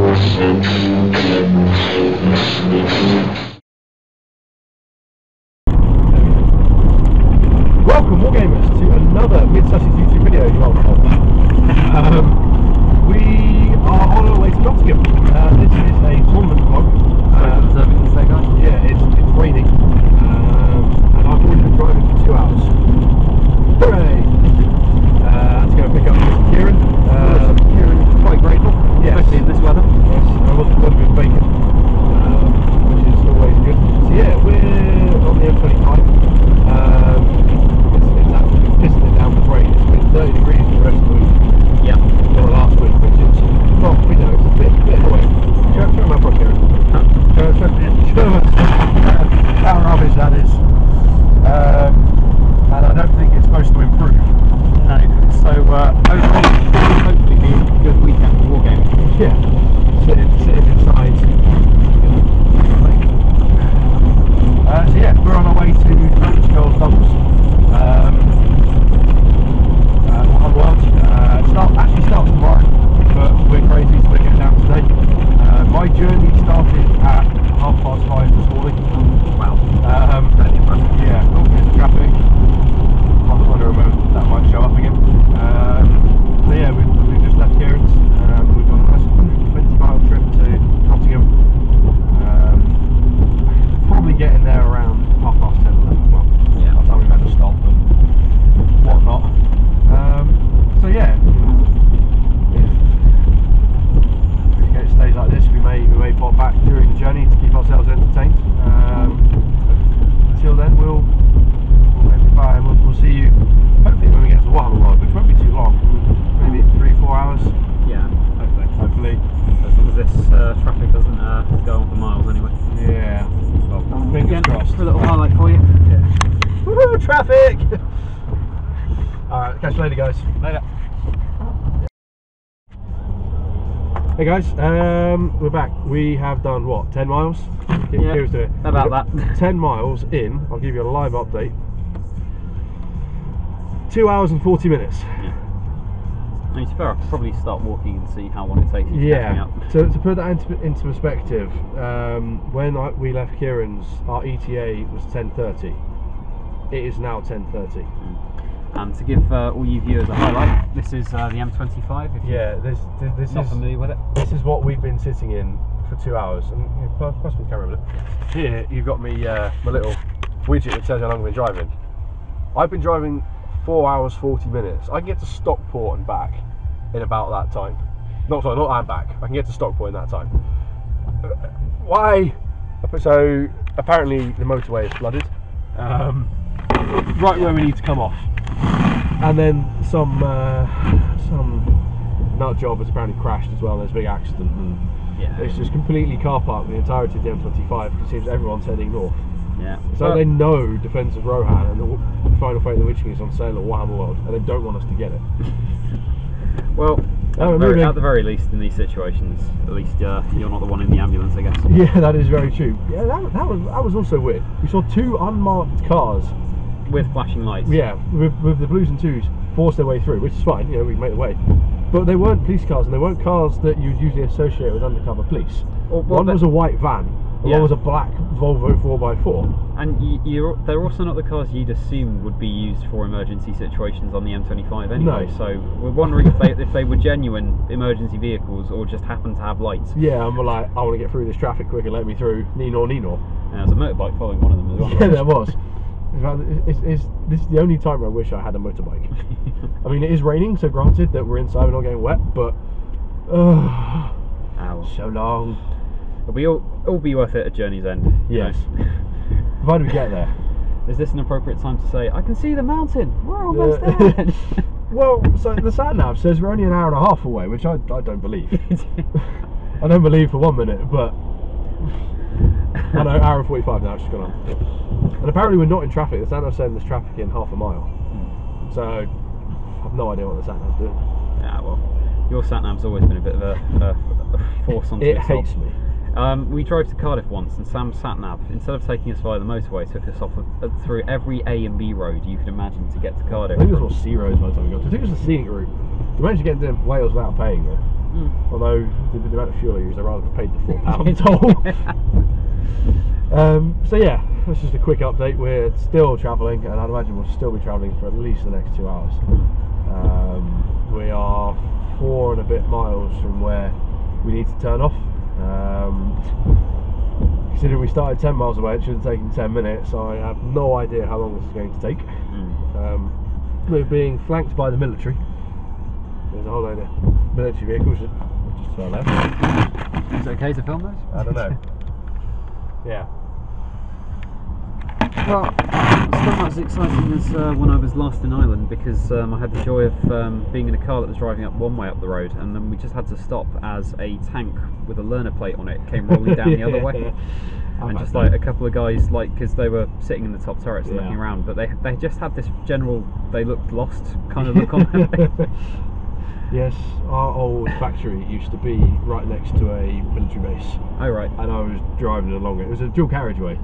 Welcome, Wargamers, to another Mid-Sussex YouTube video, you old cod. We are on our way to Nottingham. This is a tournament vlog. Yeah, it's raining, and I've already been driving for 2 hours. Hooray! To go pick up Kieran. Kieran is quite grateful, yes, especially in this weather. Yes, I wasn't going to be bacon, which is always good. So yeah, we're on the M25. It's absolutely pissing it down with rain. It's been 30 degrees for the rest of the week. Yeah. Till the last week, which is not, we know, it's a bit away. Show my brush here. Show how rubbish that is. And I don't think it's supposed to improve. No. So overall, hopefully be a good weekend for wargaming. Yeah. Sitting inside. So yeah, we're on our way to GWs Doubles. Actually starts tomorrow, but we're crazy, so we're getting down today. My journey started at 5:30 this morning. Wow. Yeah, oh, there's the traffic. I was wondering when that might show up again. So yeah, we've just left Kieran's. We've got a nice 120-mile trip to Nottingham. Probably getting there around 10:30, 11 o'clock. Yeah. By the time we've had to stop and whatnot. So yeah, if it stays like this, we may pop back during the journey to keep ourselves entertained. Until then, we'll make goodbye, and we'll see you hopefully when we get to Waterloo, which won't be too long, maybe 3-4 hours. Yeah, hopefully. As long as this traffic doesn't go on for miles anyway. Yeah. Well, fingers crossed. For a little highlight for you. Yeah. Woohoo! Traffic. Alright, catch you later, guys. Later. Hey guys, we're back. We have done what, 10 miles? Yeah, about that. 10 miles in, I'll give you a live update. 2 hours and 40 minutes. Yeah. I mean, to be fair, I could probably start walking and see how long it takes you to catch me up. So to put that into perspective, when we left Kieran's, our ETA was 10:30. It is now 10:30. And to give all you viewers a highlight, this is the M25. If this not is familiar with it. This is what we've been sitting in for 2 hours. And pass me the camera a minute. Here you've got me my little widget that tells you how long I've been driving. I've been driving 4 hours 40 minutes. I can get to Stockport and back in about that time. Not and back. I can get to Stockport in that time. Why? So apparently the motorway is flooded. Right where we need to come off. And then some nut job has apparently crashed as well. There's a big accident, and yeah, it's just completely car parked the entirety of the M25 because it seems everyone's heading north. Yeah. So they know Defence of Rohan and the Final Fate of the Witch King is on sale at Warhammer World, and they don't want us to get it. Well, at the very least, in these situations, at least you're not the one in the ambulance, I guess. Yeah, that is very true. Yeah, that was also weird. We saw 2 unmarked cars with flashing lights. Yeah, with the blues and twos force their way through, which is fine. You know, we can make the way. But they weren't police cars, and they weren't cars that you'd usually associate with undercover police. One was a white van, and one was a black Volvo 4x4. And they're also not the cars you'd assume would be used for emergency situations on the M25 anyway. No. So we're wondering if they were genuine emergency vehicles or just happened to have lights. Yeah, and we're like, I want to get through this traffic quicker, let me through. Nino. And there's a motorbike following one of them as well. Yeah, there was. This is the only time I wish I had a motorbike. I mean, it is raining, so granted that we're inside, we're not getting wet, but so long. It'll all be worth it at journey's end. Yes. Provided we get there. Is this an appropriate time to say, I can see the mountain, we're almost there? Well, so the sat nav says we're only an hour and a half away, which I don't believe. I don't believe for 1 minute, but I know, hour and 45 now, it's just gone on. And apparently we're not in traffic. The sat nav's saying there's traffic in half a mile. So I have no idea what the sat nav's doing. Yeah, well, your sat nav's always been a bit of a force onto it. It hates me. We drove to Cardiff once, and Sam's sat nav, instead of taking us via the motorway, took us off through every A and B road you could imagine to get to Cardiff. I think it was all C roads by the time we got to. I think it was the scenic route. We managed to get into Wales without paying though. Although the amount of fuel I used, I rather paid the £4 toll. So yeah, that's just a quick update. We're still travelling, and I'd imagine we'll still be travelling for at least the next 2 hours. We are 4 and a bit miles from where we need to turn off. Considering we started 10 miles away, it should have taken 10 minutes. I have no idea how long this is going to take. We're being flanked by the military. There's a whole load of military vehicles just to our left. Is it okay to film those? I don't know. Yeah. Well, it's not as exciting as when I was last in Ireland, because I had the joy of being in a car that was driving up one way up the road, and then we just had to stop as a tank with a learner plate on it came rolling down the other way. And just like a couple of guys, like, because they were sitting in the top turrets and looking around, but they just had this general, they looked lost kind of look on them. Yes, our old factory used to be right next to a military base. Oh right. And I was driving along it. It was a dual carriageway,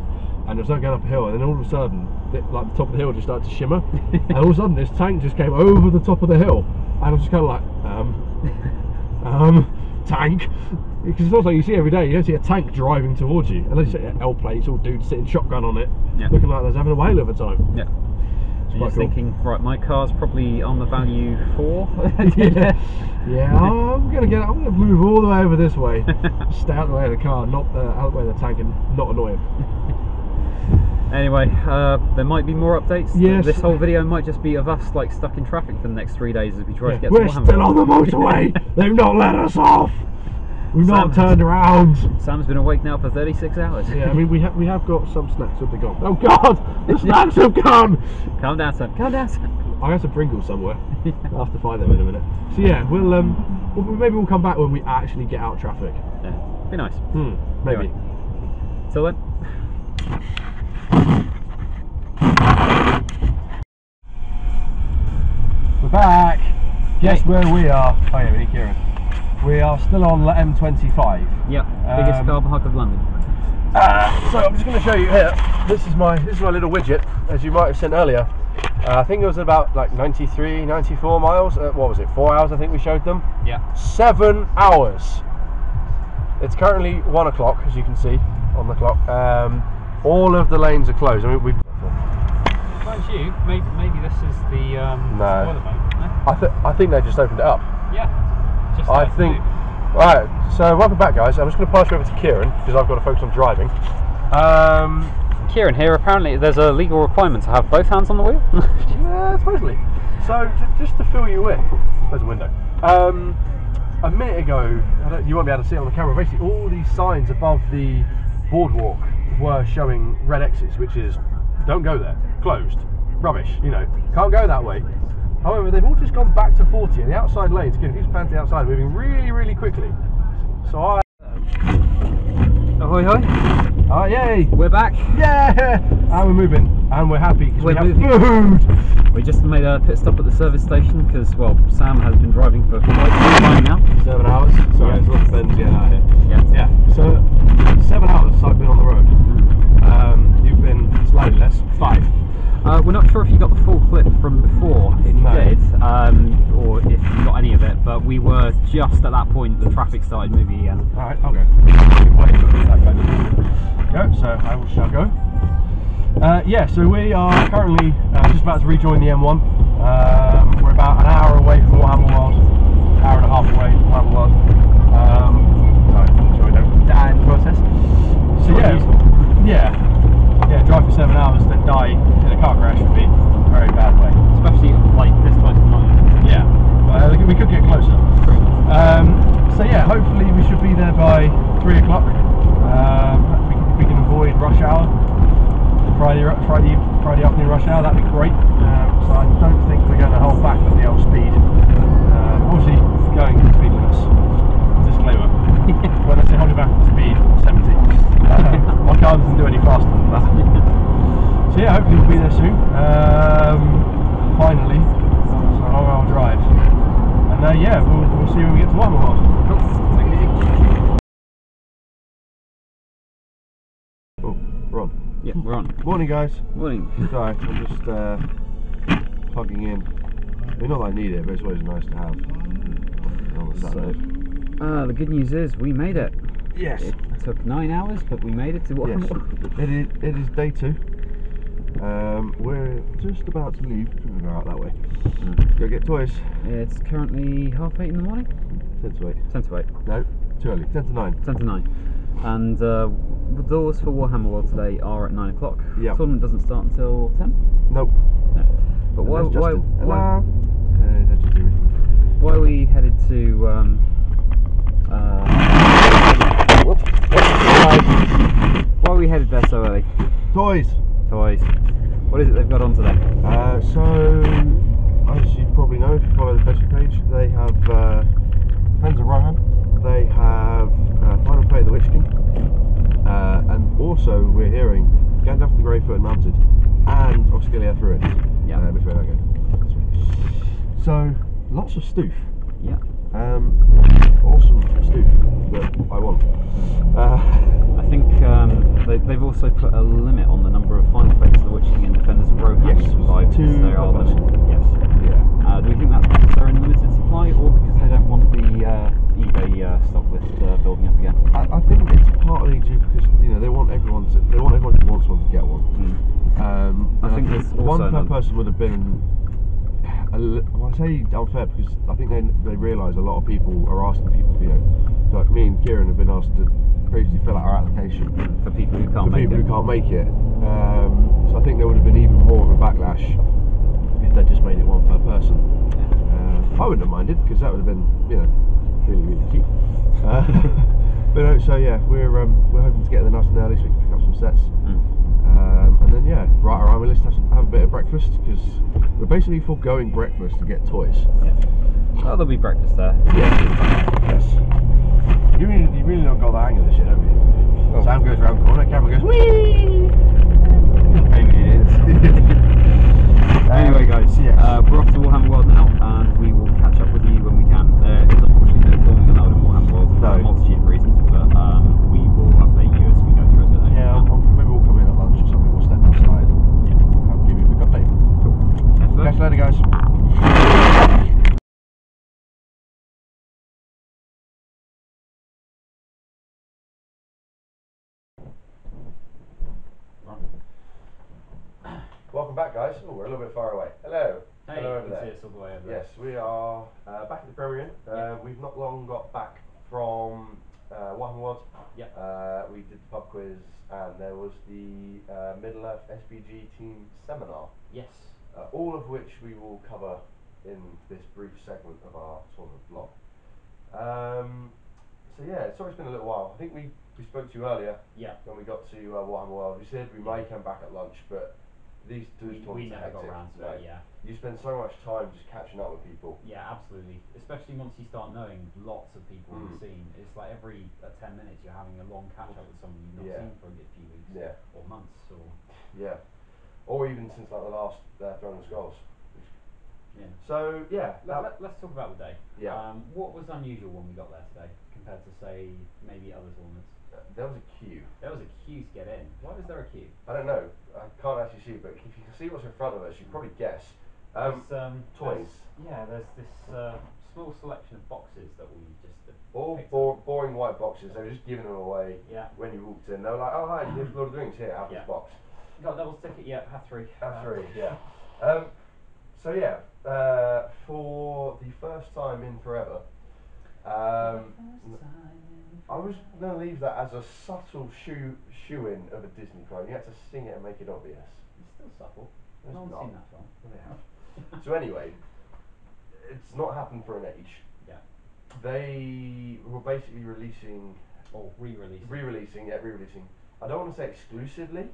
and it was like going up a hill, and then all of a sudden, like the top of the hill just started to shimmer, and all of a sudden this tank just came over the top of the hill, and I was just kind of like, tank. Because it's not like you see every day. You don't see a tank driving towards you, unless you see L plates, all dudes sitting shotgun on it, looking like they're having a whale of a time. Yeah. I'm just thinking, right, my car's probably on the value 4. Yeah, I'm gonna move all the way over this way, stay out the way of the car, not out the way of the tank, and not annoy him. Anyway, there might be more updates. Yes. This whole video might just be of us like stuck in traffic for the next 3 days as we try to get to We're still on the motorway. They've not let us off. We've not turned around. Sam's been awake now for 36 hours. Yeah, I mean we have got some snacks. Have they gone? Oh God, the snacks have gone. Calm down, Sam. Calm down, Sam. I have some Pringles somewhere. I'll have to find them in a minute. So yeah, maybe we'll come back when we actually get out of traffic. Yeah, be nice. Maybe. Anyway. Till then. We're back. Guess where we are? Oh yeah, we need Kieran. We are still on the M25. Yep, biggest car park of London. So I'm just going to show you here. This is my little widget, as you might have seen earlier. I think it was about like 93, 94 miles. What was it? 4 hours, I think we showed them. Yeah. 7 hours. It's currently 1 o'clock, as you can see on the clock. All of the lanes are closed. I mean, we've. Mind you, maybe this is the spoiler bank. No? I think they just opened it up. Yeah. I think. Right, so welcome back, guys. I'm just going to pass you over to Kieran because I've got to focus on driving. Kieran here. Apparently, there's a legal requirement to have both hands on the wheel. Yeah, supposedly. So just to fill you in, there's a window. A minute ago, you won't be able to see it on the camera. Basically, all these signs above the boardwalk were showing red X's, which is don't go there, closed, rubbish. You know, can't go that way. However, they've all just gone back to 40, and the outside lanes, again, if you just pan to the outside, moving really, really quickly. So Ahoy hoy! Yay! We're back. Yeah! And we're moving, and we're happy because we have food. We just made a pit stop at the service station because, well, Sam has been driving for quite some time now. 7 hours. Sorry, it's a lot of Ben's getting out here. Yeah. So 7 hours I've been on the road. You've been slightly less. 5. We're not sure if you got the full clip from before, if you did, or if you got any of it, but we were just at that point the traffic started moving again. Alright, okay. Go, so I shall go. Yeah, so we are currently just about to rejoin the M1. We're about an hour away from Warhammer World, hour and a half away from Warhammer World. Sorry, don't die in the process. So yeah, drive for 7 hours, then die in a car crash would be a very bad way. Especially like this close to London. Yeah, we could get closer. So yeah, hopefully we should be there by 3 o'clock. We can avoid rush hour, Friday afternoon rush hour. That'd be great. So I don't think we're going to hold back on the old speed. Obviously, going in speed limits. Disclaimer. When I say holding back on speed, 70. My car doesn't do any faster than that. So yeah, hopefully we'll be there soon. Finally, so a long hour drive. And yeah, we'll see when we get to Warhammer. Cool. Take it easy. Oh, we're on. Yeah, we're on. Morning, guys. Morning. Sorry, I'm just plugging in. I mean, not that I need it, but it's always nice to have on the Saturday. The good news is we made it. Yes. It took 9 hours, but we made it to Yes. It is day 2. We're just about to leave. We'll go out that way. Go get toys. It's currently 8:30 in the morning. 10 to 8. 10 to 8. No, too early. 10 to 9. 10 to 9. And the doors for Warhammer World today are at 9 o'clock. Yeah. The tournament doesn't start until 10? Nope. No. But why Why are we headed to why are we headed there so early? Toys. What is it they've got on today? So, as you probably know if you follow the Facebook page, they have Friends of Rohan, they have Final Fate of the Witch King, and also we're hearing Gandalf the Greyfoot Mounted and Osgiliath Ruins. Yeah. Between I go. So, lots of stoof. Yeah. Awesome stoof that I want. I think they've also put a limit on the number of Final Fates of the Witch King and Defenders of Rohan Yes, to survive. 2 They are per person. limited. Yes. Yeah. Do we think that's because they're in limited supply, or because they don't want the eBay stock list building up again? I think it's partly due because they want everyone who wants one to get one. I think there's also one per person would have been. I say unfair because I think they realise a lot of people are asking people. So like me and Kieran have been asked to basically fill out our application For people who can't make it. So I think there would have been even more of a backlash if they just made it one per person. I wouldn't have minded because that would have been really really cheap. But no, so yeah, we're hoping to get there nice and early so we can pick up some sets. And then right around, we'll just have a bit of breakfast because we're basically foregoing breakfast to get toys. Yeah. Oh, there'll be breakfast there. Yeah. Yes. You really don't got the hang of this shit, have you? Oh. Sam goes round the corner, camera goes whee. Maybe it is. Anyway, guys, we're off to Warhammer World now, and we will catch up with you when we can. It's unfortunately no filming allowed in Warhammer World for a multitude of reasons, but we will update you as we go through it. Yeah, maybe we'll come in at lunch or something. We'll step outside and I'll give you a quick update. Cool. Catch you later, guys. Welcome back, guys. Oh, we're a little bit far away. Hello. Hey, hello you over can there. see us all the way over there. Yes, we are back at the Premier Inn. We've not long got back from Warhammer World. We did the pub quiz, and there was the Middle Earth SPG team seminar. Yes. All of which we will cover in this brief segment of our tournament vlog. So yeah, sorry it's been a little while. I think we spoke to you earlier. Yeah. When we got to Warhammer World, we said we may come back at lunch, but these two tournaments we never got around to it. Yeah. You spend so much time just catching up with people. Yeah, absolutely. Especially once you start knowing lots of people in the scene. It's like every 10 minutes you're having a long catch up with someone you've not seen for a good few weeks. Or months or. Yeah. Or even since like the last Throne of Skulls. Yeah. So yeah, let's talk about the day. Yeah. What was unusual when we got there today compared to say maybe other tournaments? There was a queue. There was a queue to get in. Why was there a queue? I don't know. I can't actually see, but if you can see what's in front of us, you can probably guess. Toys. There's this small selection of boxes that we just all boring white boxes. They were just giving them away. When you walked in, they were like, "Oh hi, here's Lord of the Rings. Here, have this box." Got a doubles ticket? Yeah, have 3. Have 3. Yeah. So yeah, for the first time in forever, I was going to leave that as a subtle shoe-in of a Disney quote. You had to sing it and make it obvious. It's still subtle. No one's seen that film. Well, they have. So anyway, it's not happened for an age. Yeah. They were basically releasing... Or re-releasing. Re-releasing. I don't want to say exclusively.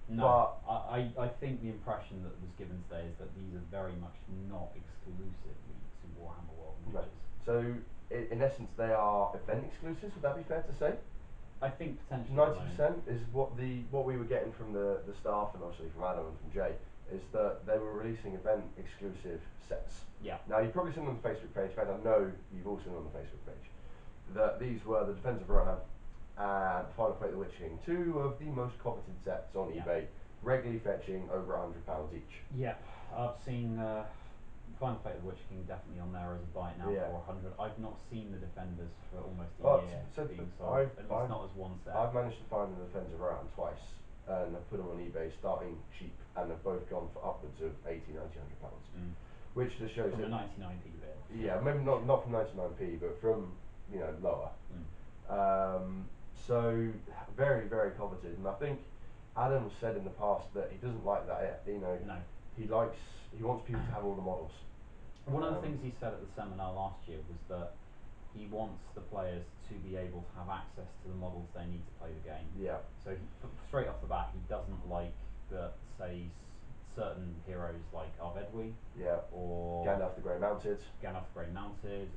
No, but I think the impression that was given today is that these are very much not exclusively to Warhammer World Miniatures. So, in essence, they are event exclusives. Would that be fair to say? I think potentially 90% is what we were getting from the staff and obviously from Adam and from Jay, is that they were releasing event exclusive sets. Yeah. Now you've probably seen them on the Facebook page. In fact, I know you've all seen them on the Facebook page. That these were the Defenders of Rohan and Final Fate of the Witch King, 2 of the most coveted sets on eBay, regularly fetching over £100 each. Yeah, I've seen Final Fate of the Witch King definitely on there as a buy now for 100. I've not seen the Defenders for almost a year being sold, at least not as one set. I've managed to find the Defenders around twice, and I've put them on eBay starting cheap, and they've both gone for upwards of 80, 90, £100. Which just shows from that a 99p bit. Yeah, maybe not from 99p, but from lower. So very, very coveted, and I think Adam said in the past that he doesn't like that. No. He wants people to have all the models. One of the things he said at the seminar last year was that he wants the players to be able to have access to the models they need to play the game. Yeah. So straight off the bat, he doesn't like that, say, certain heroes like Arvedwi, or Gandalf the Grey Mounted,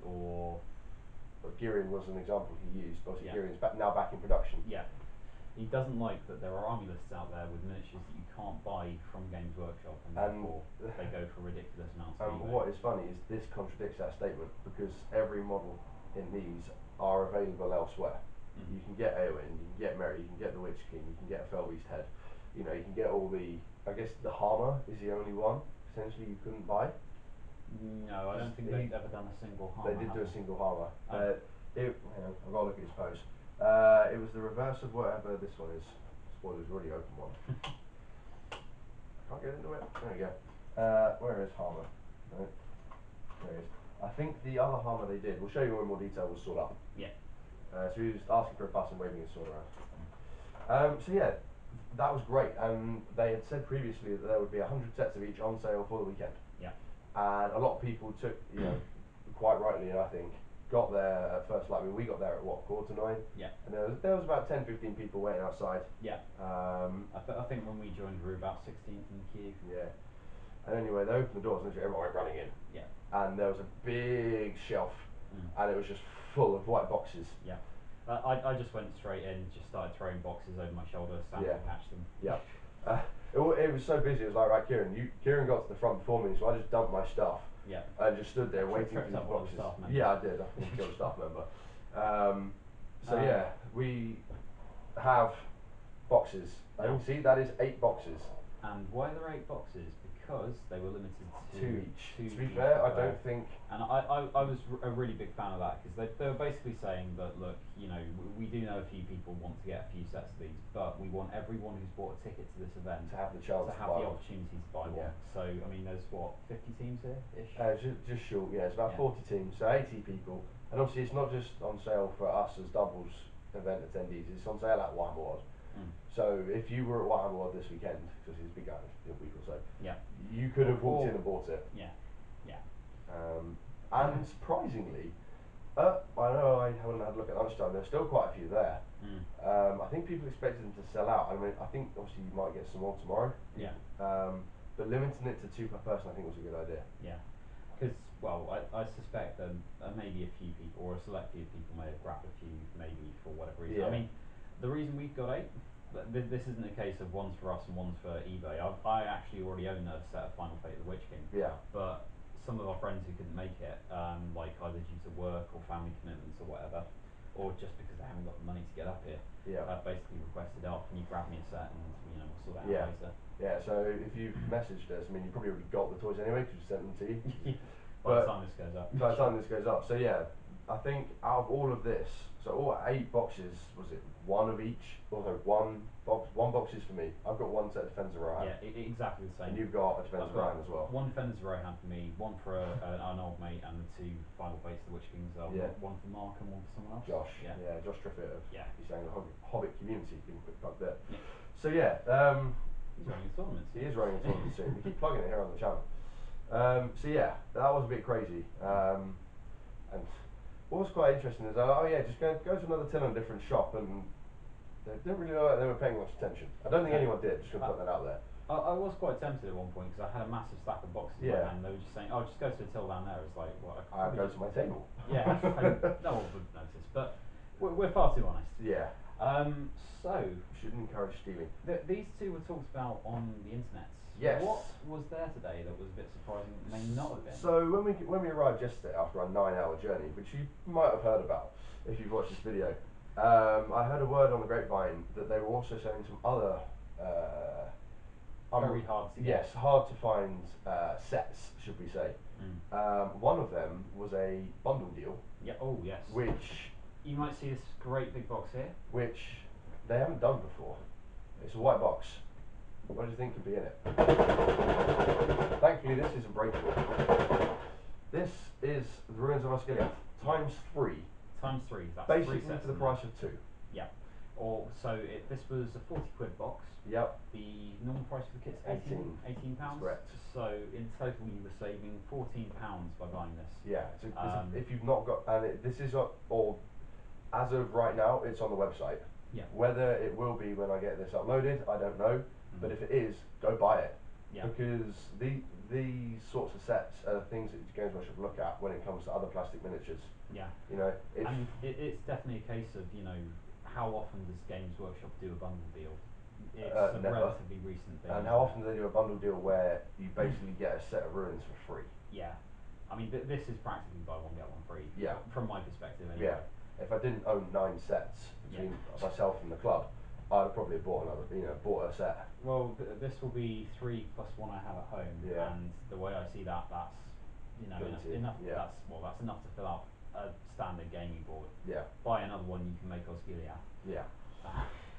or Kieran was an example he used. Obviously, Kieran's now back in production. Yeah. He doesn't like that there are army lists out there with miniatures that you can't buy from Games Workshop, and therefore they go for ridiculous amounts. What is funny is this contradicts that statement, because every model in these are available elsewhere. You can get Eowyn, you can get Merry, you can get the Witch King, you can get a Felbeast head. You can get all the. I guess the Harmer is the only one potentially you couldn't buy. No, I don't think they've ever done a single Harmer. They did do a single Harmer. Hang on, I've got to look at his pose. It was the reverse of whatever this one is. Spoilers, already open one. Can't get into it. There we go. Where is Harmer? No. There he is. I think the other Harmer they did, we'll show you in more detail, was Sword Up. Yeah. So he was asking for a bus and waving his sword around. So yeah, that was great, and they had said previously that there would be 100 sets of each on sale for the weekend. Yeah. And a lot of people took, quite rightly, I think, got there at first light. I mean, we got there at what, 8:45? Yeah. And there was about 10, 15 people waiting outside. Yeah. I think when we joined, we were about 16th in the queue. Yeah. And anyway, they opened the doors and everyone went running in. Yeah. And there was a big shelf, and it was just full of white boxes. Yeah. I just went straight in, just started throwing boxes over my shoulder, sample patched them. Yeah. It was so busy. It was like, right, Kieran got to the front before me, so I just dumped my stuff. Yeah. And just stood there waiting for these boxes. Yeah, I did. I think I killed a staff member. So yeah, we have boxes. And see, that is 8 boxes. And why are there 8 boxes? Because they were limited to 2 each. To be fair, I don't think. And I was a really big fan of that, because they were basically saying that, look, we do know a few people want to get a few sets of these, but we want everyone who's bought a ticket to this event to have the chance to have the opportunity to buy one. So I mean, there's what, 50 teams here ish? Just short, yeah. It's about 40 teams, so 80 people. And obviously, it's not just on sale for us as doubles event attendees. It's on sale at Warhammer World. So if you were at Warhammer World this weekend, because it's been going in a week or so, you could have walked in and bought it. Yeah. And surprisingly, I know I haven't had a look at lunchtime. There's still quite a few there. I think people expected them to sell out. I mean, I think obviously you might get some more tomorrow. Yeah. But limiting it to 2 per person, I think was a good idea. Yeah. Because, well, I suspect that maybe a few people, or a select few people, may have grabbed a few, maybe for whatever reason. I mean, the reason we've got 8, this isn't a case of one's for us and one's for eBay. I actually already own a set of Final Fate of the Witch King. Yeah. But some of our friends who couldn't make it, like either due to work or family commitments or whatever, or just because they haven't got the money to get up here, basically requested off, can you grab me a set, and we'll sort it out later. Yeah, so if you've messaged us, I mean, you probably already got the toys anyway because we sent them to you. By the time this goes up. By the time this goes up. So yeah, I think out of all of this, so all 8 boxes, was it 1 of each? Also one box is for me. I've got 1 set of Defenders of Rohan. Yeah, exactly the same. And you've got a Defenders of Rohan as well. 1 Defenders of Rohan for me, 1 for an old mate, and the 2 Final Fates of the Witch Kings. 1 for Mark and 1 for someone else. Josh. Yeah, Josh Triffitt of He's saying the Hobbit community. Give him a quick plug there. Yeah. So yeah, he's running a tournament. He is running a tournament soon. We keep plugging it here on the channel. So yeah, that was a bit crazy. And what was quite interesting is, just go to another tin on a different shop, and they didn't really look like they were paying much attention. I don't think anyone did, just gonna put that out there. I was quite tempted at one point, because I had a massive stack of boxes in my hand, and they were just saying, just go to the till down there. It's like, well, I'll go to my table. Yeah, no one would notice, but we're far too honest. Yeah. So shouldn't encourage stealing. These 2 were talked about on the internet. Yes. What was there today that was a bit surprising that may not have been? So when we arrived yesterday after our 9-hour journey, which you might have heard about if you've watched this video, I heard a word on the grapevine that they were also selling some other very hard to get. Yes, hard to find sets, should we say. One of them was a bundle deal. Yeah. Oh yes. Which you might see this great big box here. Which they haven't done before. It's a white box. What do you think could be in it? Thankfully, this isn't breakable. This is the Ruins of Osgiliath times 3. Times 3. That's basically 3 sets for the price of 2. Yeah. Or so this was a 40 quid box. Yep. The normal price for the kit's 18 pounds. Correct. So in total, you were saving 14 pounds by buying this. Yeah. If you've not got, this is or as of right now, it's on the website. Yeah. Whether it will be when I get this uploaded, I don't know. But if it is, go buy it. Yeah. Because these sorts of sets are things that Games Workshop look at when it comes to other plastic miniatures. Yeah. You know, and it's definitely a case of, you know, how often does Games Workshop do a bundle deal? It's a never. relatively recent thing. And how often do they do a bundle deal where you basically get a set of ruins for free? Yeah. I mean, this is practically buy one get one free. Yeah. From my perspective, anyway. Yeah. If I didn't own 9 sets between myself and the club, I'd have probably bought a set. Well, this will be 3 plus 1 I have at home. Yeah. And the way I see that, that's enough. Yeah. That's enough to fill out a standard gaming board. Yeah. Buy another one, you can make Osgiliath. Yeah.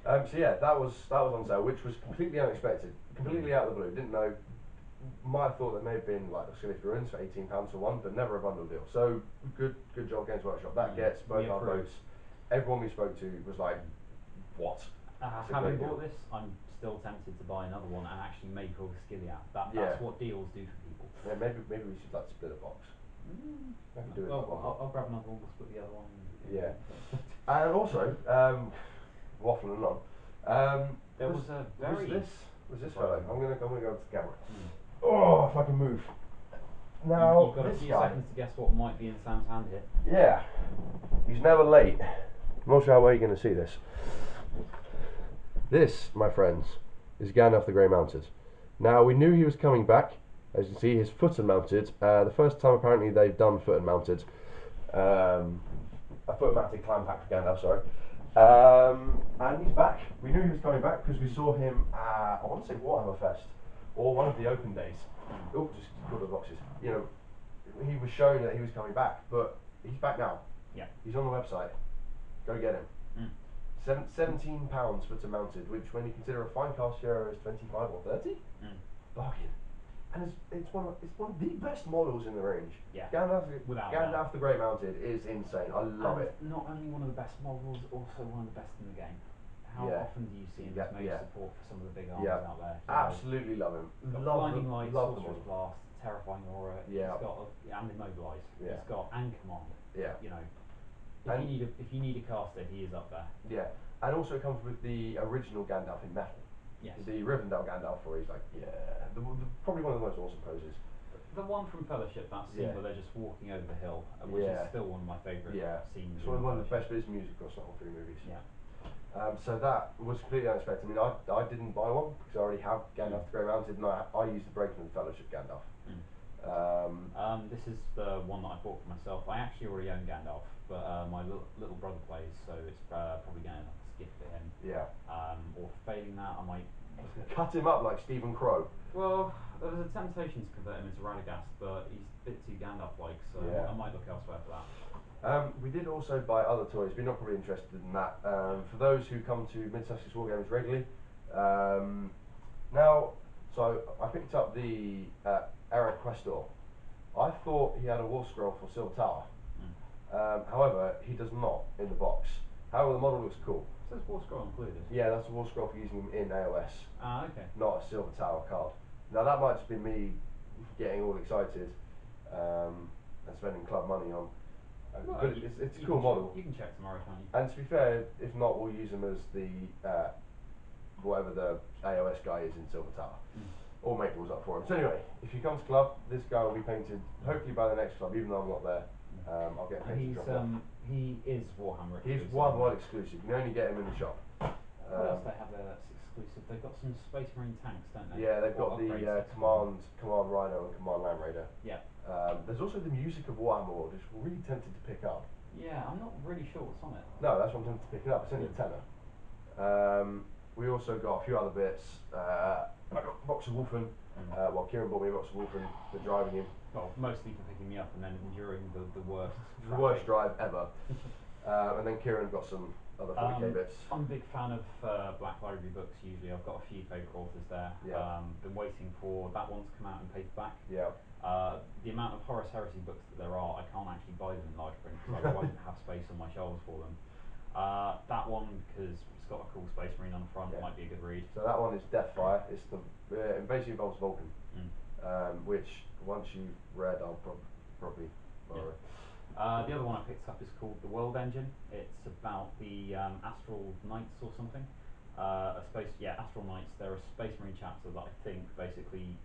So yeah, that was on sale, which was completely unexpected, completely out of the blue. Didn't know. Might have thought there may have been like Osgiliath Ruins for £18 for one, but never a bundle deal. So good job, Games Workshop. That gets both our votes. Everyone we spoke to was like, "What?" Having bought this, I'm still tempted to buy another one and actually make Osgiliath. That's what deals do for people. Yeah, maybe we should like split a box. I'll grab another one. We'll split the other one. Yeah. And also, waffling on. There was a very. Was this fellow? I'm gonna go to the camera. Oh, if I can move. Now you've got a this few guy. seconds to guess what might be in Sam's hand here. Yeah. He's never late. I'm not sure how well you're going to see this. This, my friends, is Gandalf the Grey Mounted. Now, we knew he was coming back. As you can see, his foot and mounted. The first time, apparently, they've done foot and mounted. A foot mounted clan pack for Gandalf, sorry. And he's back. We knew he was coming back because we saw him at, I want to say Warhammer Fest, or one of the open days. Oh, just got the boxes. You know, he was showing that he was coming back, but he's back now. Yeah. He's on the website. Go get him. £17 for to mounted, which when you consider a fine cast euro is 25 or 30, bargain. And it's one of the best models in the range. Yeah. Gandalf the Grey Mounted is insane. I love it. Not only one of the best models, also one of the best in the game. How often do you see him as major support for some of the big armies out there? Absolutely love him. Blinding Light, love the Sorcerer's model. Blast, Terrifying Aura. Yeah. He's got and Immobilize. Yeah. He's got and Command. Yeah. You know, if you need a caster, he is up there. Yeah. And also it comes with the original Gandalf in metal. Yes. The Rivendell Gandalf, where he's like, probably one of the most awesome poses. The one from Fellowship, that scene where they're just walking over the hill, which is still one of my favourite scenes. It's one of the best bits of music across the whole 3 movies. Yeah. So that was completely unexpected. I mean, I didn't buy one because I already have Gandalf the Grey Mounted, and I used the Breakman Fellowship Gandalf. This is the one that I bought for myself. I actually already own Gandalf, but my little brother plays, so it's probably going to skip for him. Yeah. Or failing that, I might cut him up like Stephen Crow. Well, there was a temptation to convert him into Radagast, but he's a bit too Gandalf-like, so I might look elsewhere for that. We did also buy other toys, but you're not probably interested in that. For those who come to Mid-Sussex War Games regularly, so I picked up the Eric Questor. I thought he had a War Scroll for Silver Tower. However, he does not in the box. However, the model looks cool. So is War Scroll included? Yeah, that's a War Scroll for using him in AOS. Ah, okay. Not a Silver Tower card. Now that might just be me getting all excited and spending club money on. But it's a cool model. You can check tomorrow, can't you? And to be fair, if not, we'll use him as the whatever the AOS guy is in Silver Tower. Or make rules up for him. So anyway, if you come to club, this guy will be painted hopefully by the next club, even though I'm not there. I'll get painted. He is Warhammer exclusive. He's Worldwide exclusive. You can only get him in the shop. What else they have there that's exclusive? They've got some Space Marine tanks, don't they? Yeah, they've got the Command Rhino and Command Land Raider. Yeah. There's also the Music of Warhammer World, which we're really tempted to pick up. Yeah, I'm not really sure what's on it. No, that's what I'm tempted to pick it up. It's only a tenner. We also got a few other bits. I got a box of Wolfen. Well, Kieran bought me a box of Wolfen for driving him. Well, mostly for picking me up and then enduring the worst. The worst drive ever. And then Kieran got some other 40k bits. I'm a big fan of Black Library books usually. I've got a few favourite authors there. Yeah. Been waiting for that one to come out in paperback. Yeah. The amount of Horus Heresy books that there are, I can't actually buy them in large print because I won't have space on my shelves for them. That one, because it's got a cool Space Marine on the front, might be a good read. So that one is Deathfire. It's it basically involves Vulcan, which once you've read, I'll probably borrow. The other one I picked up is called The World Engine. It's about the Astral Knights or something. Astral Knights. They're a Space Marine chapter that I think basically,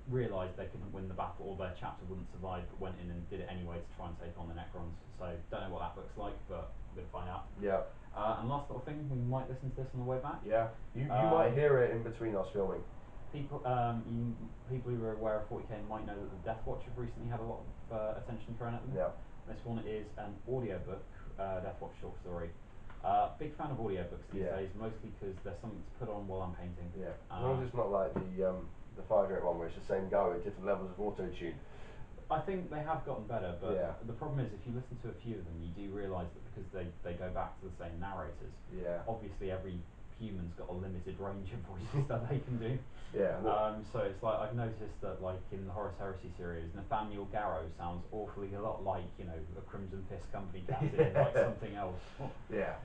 realised they couldn't win the battle, or their chapter wouldn't survive, but went in and did it anyway to try and take on the Necrons. So don't know what that looks like, but I'm gonna find out. Yeah. And last little thing, we might listen to this on the way back. Yeah. You might hear it in between us filming. People who are aware of 40k might know that the Death Watch have recently had a lot of attention thrown at them. Yeah. This one is an audiobook, Death Watch short story. Big fan of audiobooks these days, mostly because there's something to put on while I'm painting. Yeah. As long as it's not like the 5-minute one where it's the same guy with different levels of auto-tune. I think they have gotten better, but the problem is if you listen to a few of them, you do realise that because they go back to the same narrators, obviously every human's got a limited range of voices that they can do. Yeah. So it's like I've noticed that like in the Horus Heresy series, Nathaniel Garrow sounds awfully a lot like a Crimson Fist company captain, like something else. Yeah.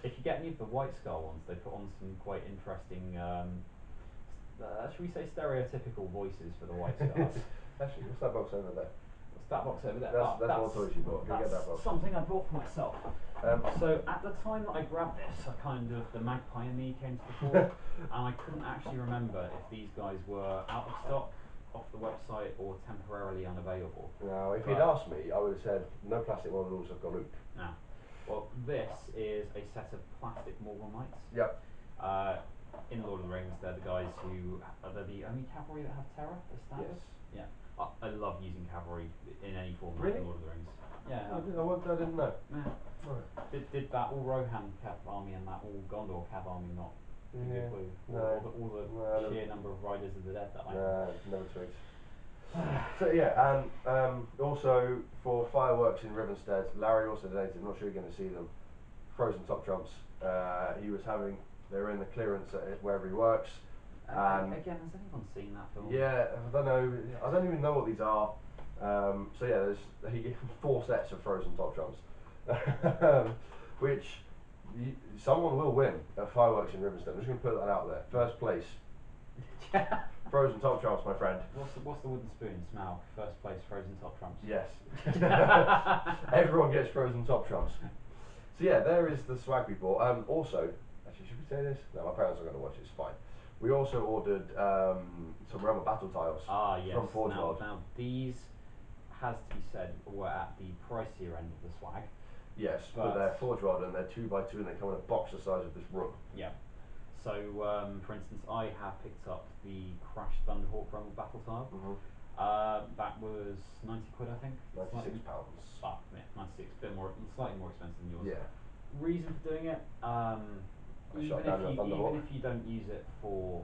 If you get any of the White Skull ones, they put on some quite interesting, should we say stereotypical voices for the White Skulls. Actually, what's that box over there? What's that box over there? That's more toys you bought. Go get that box. Something I bought for myself. So at the time that I grabbed this, the magpie in me came to the fore, and I couldn't actually remember if these guys were out of stock, off the website, or temporarily unavailable. Now, if you'd asked me, I would have said no plastic models have got loop. Now, well, this is a set of plastic Morgul Knights. Yep. In Lord of the Rings, they're the guys who they're the only cavalry that have terror as standard. Yes. Yeah. I love using cavalry in any form really? in Lord of the Rings. Yeah. I didn't know. Yeah. Right. Did that all Rohan Cav army and that all Gondor Cav army not give you a clue? All the sheer number of Riders of the Dead that I never twigged. So yeah, and also for fireworks in Rivenstead, Larry also donated, I'm not sure you're going to see them, Frozen Top Trumps. They were in the clearance at wherever he works. Again, has anyone seen that film? Yeah, I don't even know what these are. So yeah, he gave 4 sets of Frozen Top Trumps, which someone will win at fireworks in Rivenstead. I'm just going to put that out there. First place. Frozen Top Trumps, my friend. What's the wooden spoon smell? First place, Frozen Top Trumps. Yes. Everyone gets Frozen Top Trumps. So yeah, there is the swag we bought. Also, actually, should we say this? No, my parents are going to watch it. It's fine. We also ordered some Realm of Battle tiles from Forge World. Now these, has to be said, were at the pricier end of the swag. Yes, but they're Forge World and they're 2x2 and they come in a box the size of this room. Yeah. So, for instance, I have picked up the Crashed Thunderhawk Realm of Battle tile. That was 90 quid, I think. £96. 96, slightly more expensive than yours. Yeah. Reason for doing it, even if you don't use it for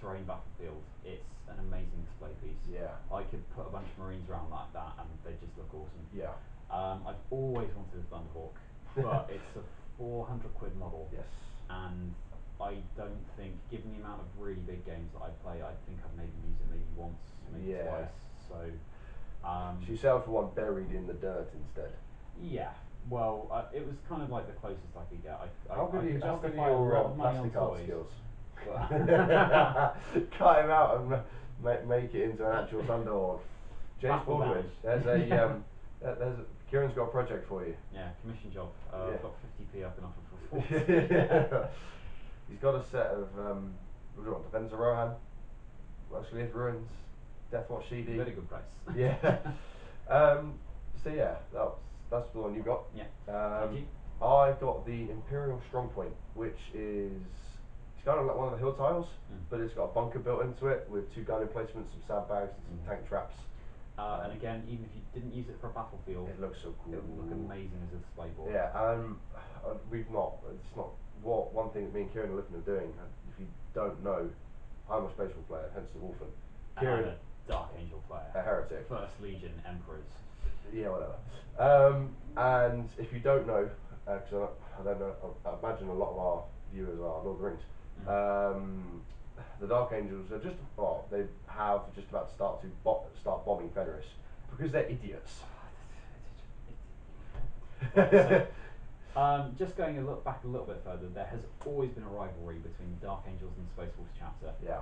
terrain battlefield, it's an amazing display piece. Yeah. I could put a bunch of Marines around like that and they just look awesome. Yeah. I've always wanted a Thunderhawk, but it's a 400 quid model. Yes. And I don't think, given the amount of really big games that I play, I think I've maybe used it maybe once, maybe twice. So you settled for one buried in the dirt instead. Yeah. Well, it was kind of like the closest I could get. How good are your plastic art skills? Cut him out and make it into an actual Thunderhawk. James Baldwin. Kieran's got a project for you. Yeah, commission job. I've got 50p I can offer for 40. He's got a set of Defenders of Rohan, Luxury Ruins, Deathwatch CD. Very good price. Yeah. So yeah, that's the one you got. Yeah. I got the Imperial Strongpoint, which is kind of like one of the hill tiles, but it's got a bunker built into it with 2 gun emplacements, some sandbags, and some tank traps. And again, even if you didn't use it for a battlefield, it looks so cool. It would look amazing as a display board. Yeah, it's not one thing that me and Kieran are looking at doing. If you don't know, I'm a Space Wolf player, hence the Wolfen. Dark Angel player. A heretic. First Legion Emperors. Yeah, whatever. And if you don't know, because I don't know, I imagine a lot of our viewers are Lord of the Rings. The Dark Angels are just, they have just about to start bombing Fenris because they're idiots. So, just going back a little bit further, there has always been a rivalry between the Dark Angels and the Space Wolves chapter. Yeah.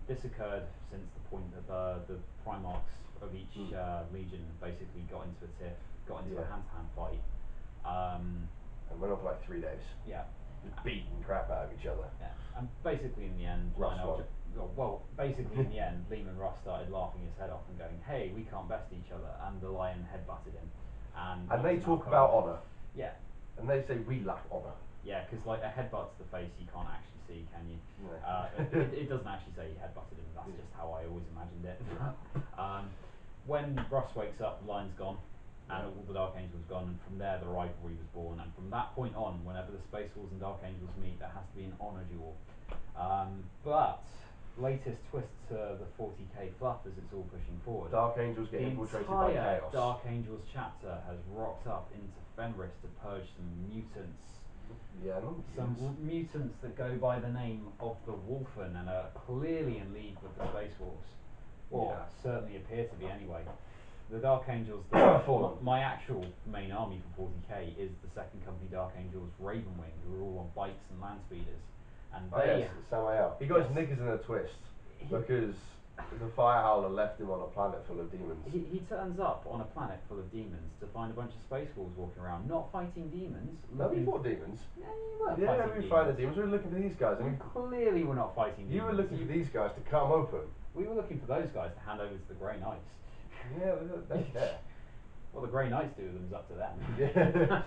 This occurred since the point that the Primarchs of each legion basically got into a tiff, got into a hand-to-hand fight. And went on for like 3 days. Yeah. Beating crap out of each other. Yeah. And basically in the end, basically in the end, Liam and Russ started laughing his head off and going, "Hey, we can't best each other," and the Lion headbutted him. And they talk about honour. Yeah. And they say we lack honour. Yeah, because like a headbutt to the face you can't actually see, can you? No. It doesn't actually say he headbutted him. That's just how I always imagined it. When Russ wakes up, the Lion's gone, and all the Dark Angels gone, and from there the rivalry was born. And from that point on, whenever the Space Wolves and Dark Angels meet, there has to be an honour duel. But latest twist to the 40k fluff as it's all pushing forward. Dark Angels get infiltrated by chaos. Dark Angels chapter has rocked up into Fenris to purge some mutants. Yeah, some mutants that go by the name of the Wolfen and are clearly in league with the Space Wolves. Well, certainly appear to be anyway. The Dark Angels, my actual main army for 40k is the second company Dark Angels Ravenwing, who are all on bikes and land speeders. And Samael. He got his knickers in a twist because the Fire Howler left him on a planet full of demons. He turns up on a planet full of demons to find a bunch of Space Wolves walking around, not fighting demons. No, we fought demons. Yeah, you were fighting demons. We fighting demons. We were looking for these guys. I mean, clearly we're not fighting demons. You were looking for these guys to cut them open. We were looking for those guys to hand over to the Grey Knights. Yeah, they don't care. What the Grey Knights do with them is up to them. Yeah.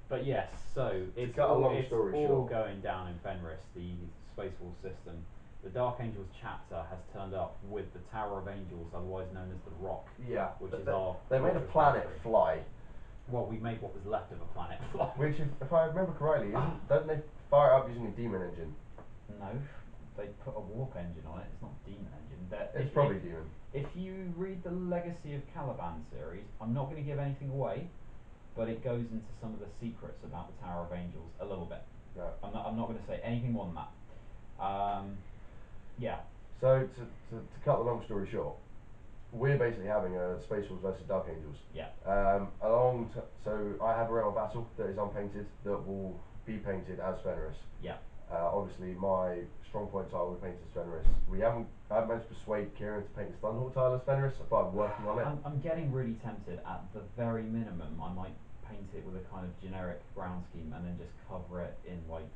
But yes, so it's all going down in Fenris, the Space Wolf system. The Dark Angels chapter has turned up with the Tower of Angels, otherwise known as the Rock. Yeah, which is our. They made a planet fly. Well, we made what was left of a planet fly. Which, if I remember correctly, don't they fire it up using a demon engine? No, they put a warp engine on it. It's not a demon engine. It's probably demon. If you read the Legacy of Caliban series, I'm not going to give anything away, but it goes into some of the secrets about the Tower of Angels a little bit. Yeah. I'm not going to say anything more than that. Yeah. So to cut the long story short, we're basically having a Space Wolves versus Dark Angels. Yeah. So I have a realm of battle that is unpainted that will be painted as Fenris. Yeah. Obviously my strong point tile will be painted as Fenris. I haven't managed to persuade Kieran to paint his Thunderhawk tile as Fenris, but I'm working on it. I'm getting really tempted. At the very minimum, I might paint it with a kind of generic ground scheme and then just cover it in like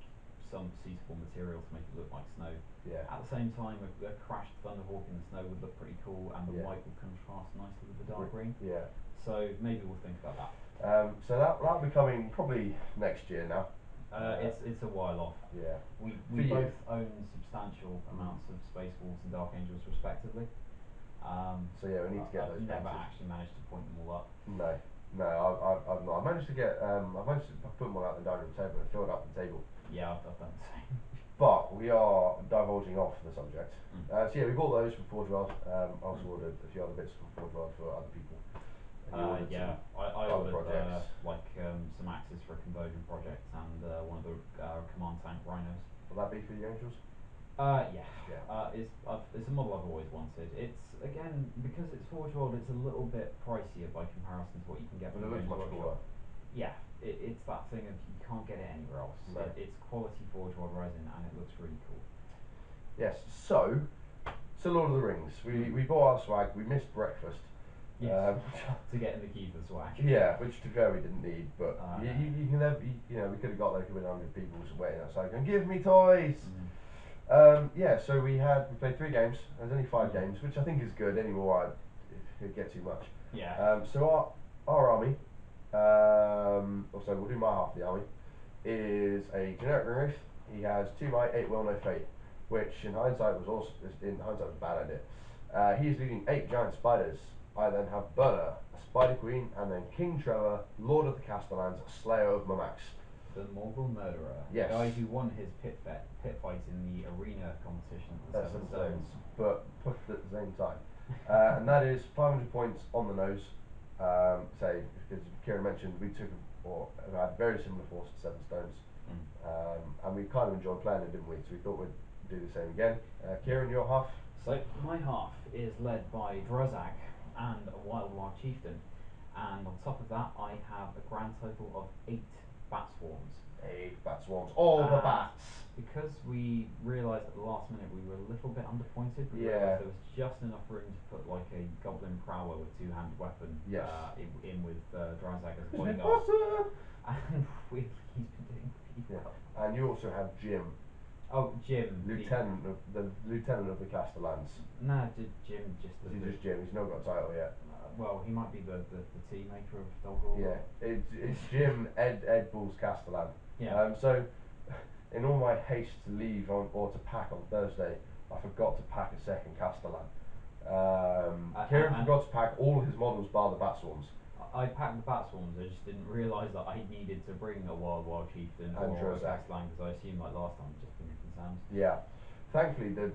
some suitable material to make it look like snow. Yeah. At the same time, a crashed Thunderhawk in the snow would look pretty cool, and the white would contrast nicely with the dark green. Yeah. So maybe we'll think about that. So that'll be coming probably next year now. It's a while off. Yeah. We both own substantial amounts of Space Wolves and Dark Angels respectively. So yeah, we need to get those. I've never actually managed to point them all up. No, I've not. I managed to get. I managed to put them all out the dining room table and filled up the table. Yeah, I've done the same. But we are divulging off the subject. So yeah, we bought those from Forge World. I also ordered a few other bits from Forge World for other people. Yeah, I ordered some axes for a conversion project and one of the command tank rhinos. Will that be for the Angels? Yeah. It's a model I've always wanted. It's again because it's Forge World, it's a little bit pricier by comparison to what you can get. But it looks much cooler. Yeah, it's that thing of you can't get it anywhere else. No. It's quality Forge World resin and it looks really cool. Yes. So Lord of the Rings. We bought our swag. We missed breakfast. Yes. To get in the queue for the swag. Yeah, which to be fair we didn't need, but you can never, we could have got there, could have been 100 people waiting outside going, give me toys. Yeah, so we played 3 games. There's only 5 games, which I think is good. Any more, it'd get too much. Yeah. So our army, also we'll do my half of the army, is a generic Wraith. He has 2 might, 8 will, no fate, which in hindsight was a bad idea. He is leading 8 giant spiders. I then have Berna, a Spider Queen, and then King Trevor, Lord of the Castellans, Slayer of Mamax. The Morgul Murderer. Yes. The guy who won his pit fight in the arena competition at the Seven Stones. But pushed at the same time. And that is 500 points on the nose. Say, because Kieran mentioned we had very similar force to Seven Stones. And we kind of enjoyed playing it, didn't we? So we thought we'd do the same again. Kieran, your half? So my half is led by Drozak and a Wild Chieftain, and on top of that I have a grand total of 8 bat swarms. 8 bat swarms, all the bats! Because we realised at the last minute we were a little bit underpointed. We Yeah. realised there was just enough room to put like a goblin prowler with 2-handed weapon in with Drozak as a bodyguard. And weirdly he's been doing pretty well. And you also have Jim. Oh, Jim. Lieutenant of the Castellans. No, Jim just... He's just Jim, he's not got a title yet. Well, he might be the tea maker of Doggerel. Yeah, it's Jim Ed Bulls Castellan. Yeah. So, in all my haste to leave or to pack on Thursday, I forgot to pack a second Castellan. Kieran forgot to pack all of his models bar the bat swarms. I packed the bat swarms, I just didn't realise that I needed to bring a Wild Chieftain And or a Drozak. Castellan, because I assumed like last time just been Sam. Yeah. Thankfully, the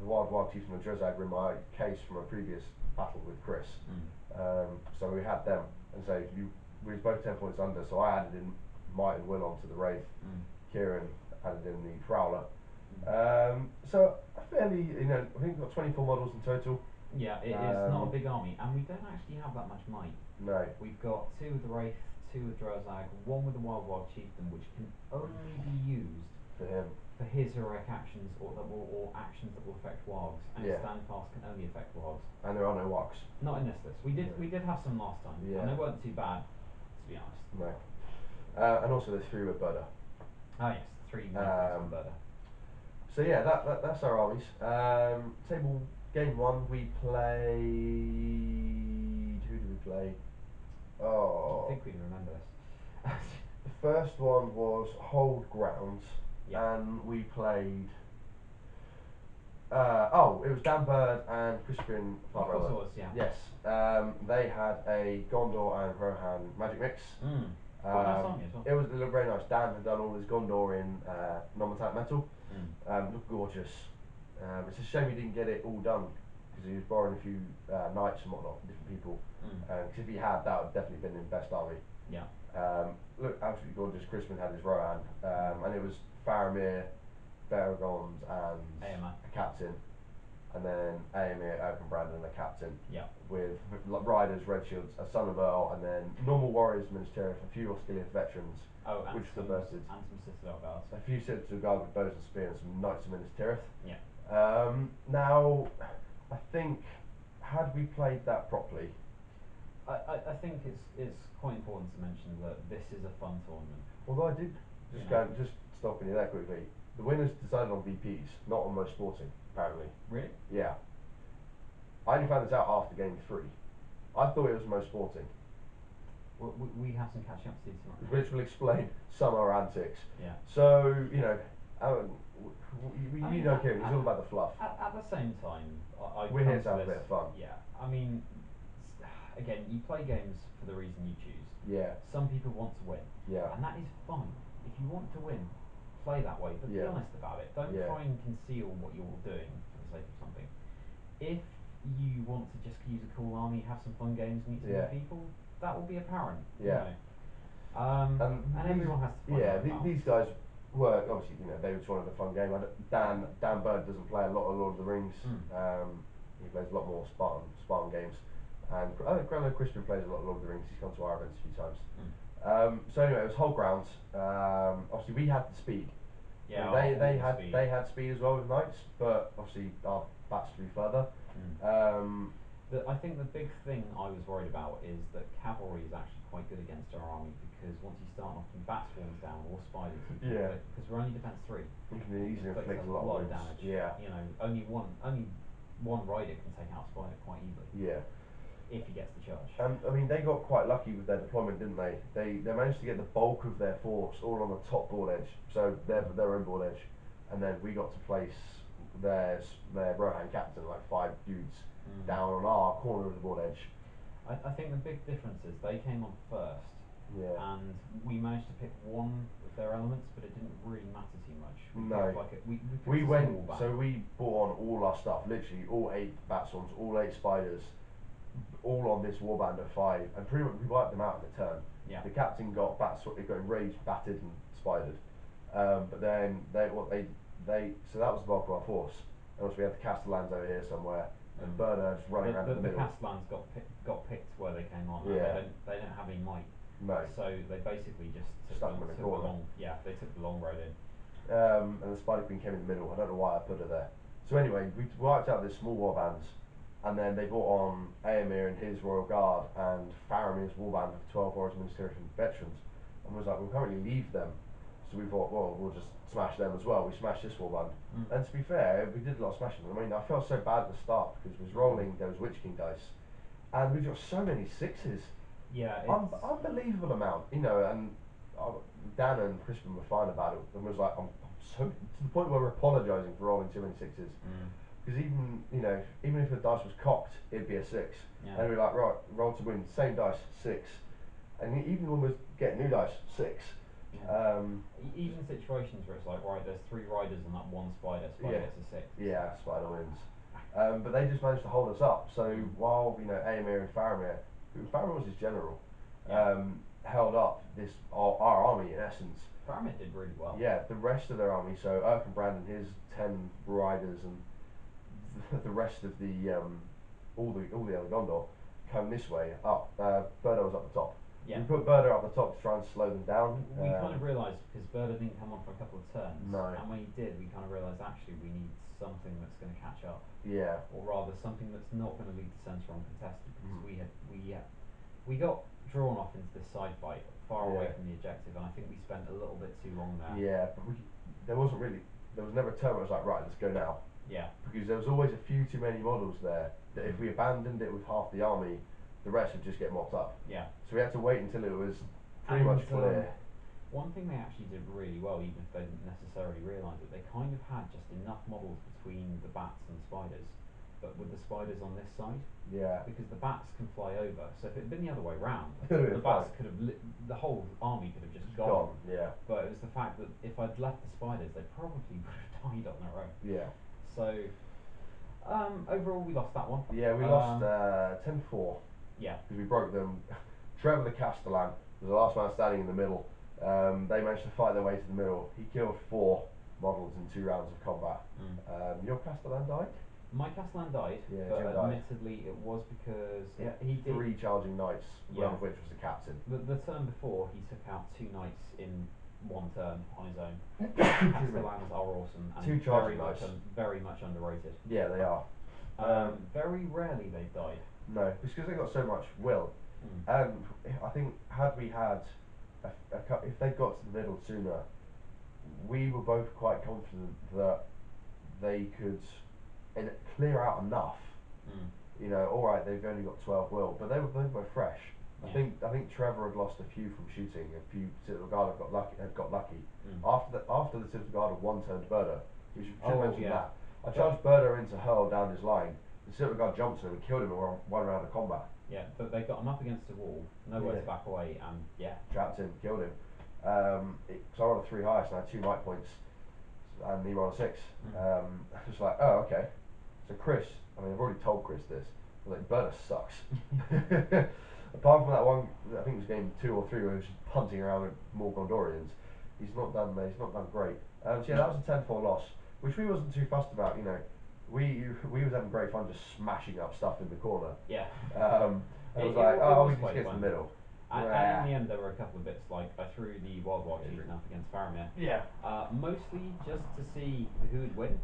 Wild Chieftain and Drozak were in my case from a previous battle with Chris. So we had them, and so we were both 10 points under. So I added in Might and Will onto the Wraith. Kieran added in the Prowler. So fairly, I think we've got 24 models in total. Yeah, it is not a big army, and we don't actually have that much might. No. We've got 2 with the Wraith, 2 with Drozak, 1 with the Wild Chieftain, which can only be used For him. for his heroic actions or actions that will affect wargs, and Yeah. stand fast can only affect wargs. And there are no walks. Not in this list. We did have some last time, Yeah. and they weren't too bad, to be honest. No. And also there's 3 with Buddha. Ah yes, 3 on Burda. So yeah, that's our armies. Table game 1 we played. Who did we play? Oh. I think we remember this. The first one was Hold Ground, Yeah. and we played. It was Dan Bird and Crispin Of course it was, yeah. Yes. They had a Gondor and Rohan magic mix. Quite a nice army as well. It looked very nice. Dan had done all his Gondor in non-metallic metal. Looked gorgeous. It's a shame he didn't get it all done because he was borrowing a few knights and whatnot from different people. Because if he had, that would definitely been his best army. Yeah. Look, absolutely gorgeous. Crispin had his Rohan, and it was Faramir, Baragons, and Aemir. a captain, and then Aemir, Oakenbrand, and a captain. Yeah. With riders, red shields, a son of Earl, and then normal warriors, Minas Tirith, a few Osgiliath veterans, Oh, and which some converted. and some Citadel guards. A few Citadel guard with bows and spears, and some knights of Minas Tirith. Yeah. Now, I think, had we played that properly, I think it's quite important to mention that this is a fun tournament. although I did just stopping you there quickly, the winners decided on VPs, not on most sporting, apparently. Really? Yeah. I only found this out after game 3. I thought it was most sporting, We have some catching up to do tomorrow. which will explain some of our antics. Yeah. So, Kieran, it's all about the fluff. At the same time, We're here to have a bit of fun. Yeah. I mean, again, you play games for the reason you choose. Yeah. Some people want to win. Yeah. And that is fine. If you want to win, play that way, but be Yeah. honest about it. Don't Yeah. try and conceal what you're doing for the sake of something. If you want to just use a cool army, have some fun games, meet some Yeah. new people, that will be apparent. Yeah. And everyone has to find Yeah, out about these guys were obviously, they just wanted a fun game. Dan Bird doesn't play a lot of Lord of the Rings. He plays a lot more Spartan games, and I know Crispin plays a lot of Lord of the Rings. He's come to our events a few times. So anyway, it was whole ground. Obviously, we had the speed. Yeah, they had speed as well with knights, but obviously our bats flew further. I think the big thing I was worried about is that cavalry is actually quite good against our army, because once you start knocking bat swarms down or spiders, because we're only defense 3, you can easily inflict a lot of damage. Yeah. Only one rider can take out a spider quite easily. Yeah. If he gets the charge. And I mean, they got quite lucky with their deployment, didn't they? They managed to get the bulk of their force all on the top board edge, so their own board edge, and then we got to place their Rohan captain, like 5 dudes, down on our corner of the board edge. I think the big difference is they came on first, and we managed to pick one of their elements, but it didn't really matter too much. No. We went, so we bought on all our stuff, literally all 8 bat swarms, all 8 spiders, all on this warband of 5, and pretty much we wiped them out in a turn. Yeah. The captain got enraged, battered, and spidered. But then so that was the bulk of our force. And also we had the Castellans over here somewhere, and Berna just running around in the middle. The Castellans got picked where they came on. Yeah. They don't have any might. No. So they basically just Stuck them in the corner. They took the long road in. And the Spider Queen came in the middle. I don't know why I put her there. So anyway, we wiped out this small warbands, and then they brought on Aemir and his Royal Guard and Faramir's warband of 12 Origin Ministerial veterans, and was like, we can't really leave them. So we thought, well, we'll just smash them as well. We smashed this warband. And to be fair, we did a lot of smashing. I mean, I felt so bad at the start because we was rolling those Witch King dice, and we got so many 6s. Yeah, unbelievable amount, you know. And Dan and Crispin were fine about it, and was like, I'm so to the point where we're apologising for rolling too many 6s, because even if the dice was cocked, it'd be a 6, and we're like, right, roll to win, same dice, 6, and even when we get new dice, 6. Even situations where it's like, right, there's 3 riders and that one spider gets a 6. Yeah, spider wins. But they just managed to hold us up. So while Aemir and Faramir was his general, held up our army in essence. Faramir did really well. Yeah, the rest of their army. So Erkenbrand and his 10 riders and the rest of the all the other Gondor come this way up. Berda was up the top. Yeah. We put Berda up the top to try and slow them down. We kind of realised, because Berda didn't come on for a couple of turns, no. And when he did, we kind of realised actually we need something that's going to catch up. Yeah. Or rather, something that's not going to lead to centre uncontested, because we got drawn off into this side fight far away from the objective, and I think we spent a little bit too long there. Yeah, but there was never a turn where it was like, right, let's go now. Yeah. Because there was always a few too many models there that if we abandoned it with half the army, the rest would just get mopped up. Yeah. So we had to wait until it was pretty much clear. One thing they actually did really well, even if they didn't necessarily realise it, they kind of had just enough models between the bats and the spiders, but with the spiders on this side. Yeah. Because the bats can fly over, so if it had been the other way round, the bats could have the whole army could have just gone. Yeah. But it was the fact that if I'd left the spiders, they probably would have died on their own. Yeah. So overall, we lost that one. Yeah, we lost 10-4. Yeah. Because we broke them. Trevor the Castellan was the last man standing in the middle. They managed to fight their way to the middle. He killed 4 models in 2 rounds of combat. Your Castellan died? My Castellan died, yeah, but admittedly it was because he did 3 charging knights, one of which was the captain. The turn before, he took out 2 knights in 1 turn on his own. Castellans are awesome and 2 charging knights. Very much underrated. Yeah, they are. Very rarely they've died. No, it's because they got so much will. And I think had we had if they got to the middle sooner, we were both quite confident that they could clear out enough. You know, all right, they've only got 12 will, but they were both fresh. Yeah. I think Trevor had lost a few from shooting. A few Citadel Guard had got lucky. After the Citadel Guard had 1 turned Berda, we should mention that. I charged Berda in to hurl down his line. The Citadel Guard jumped to him and killed him in 1 round of combat. Yeah, but they got him up against the wall, nowhere to back away, and trapped him, killed him. So I rolled a 3 highest and I had 2 might points, and he rolled a 6. I was like, oh, okay. So Chris, I mean, I've already told Chris this. I was like, Berta sucks. Apart from that one, I think it was game 2 or 3 where he was just punting around with more Gondorians. He's not done great. So yeah, that was a 10-4 loss, which we wasn't too fussed about. You know, we was having great fun just smashing up stuff in the corner. Yeah. It was like, oh, we just get to the middle. And in the end, there were a couple of bits, like I threw the Wild Wild Chieftain up against Faramir. Yeah. Mostly just to see who would win.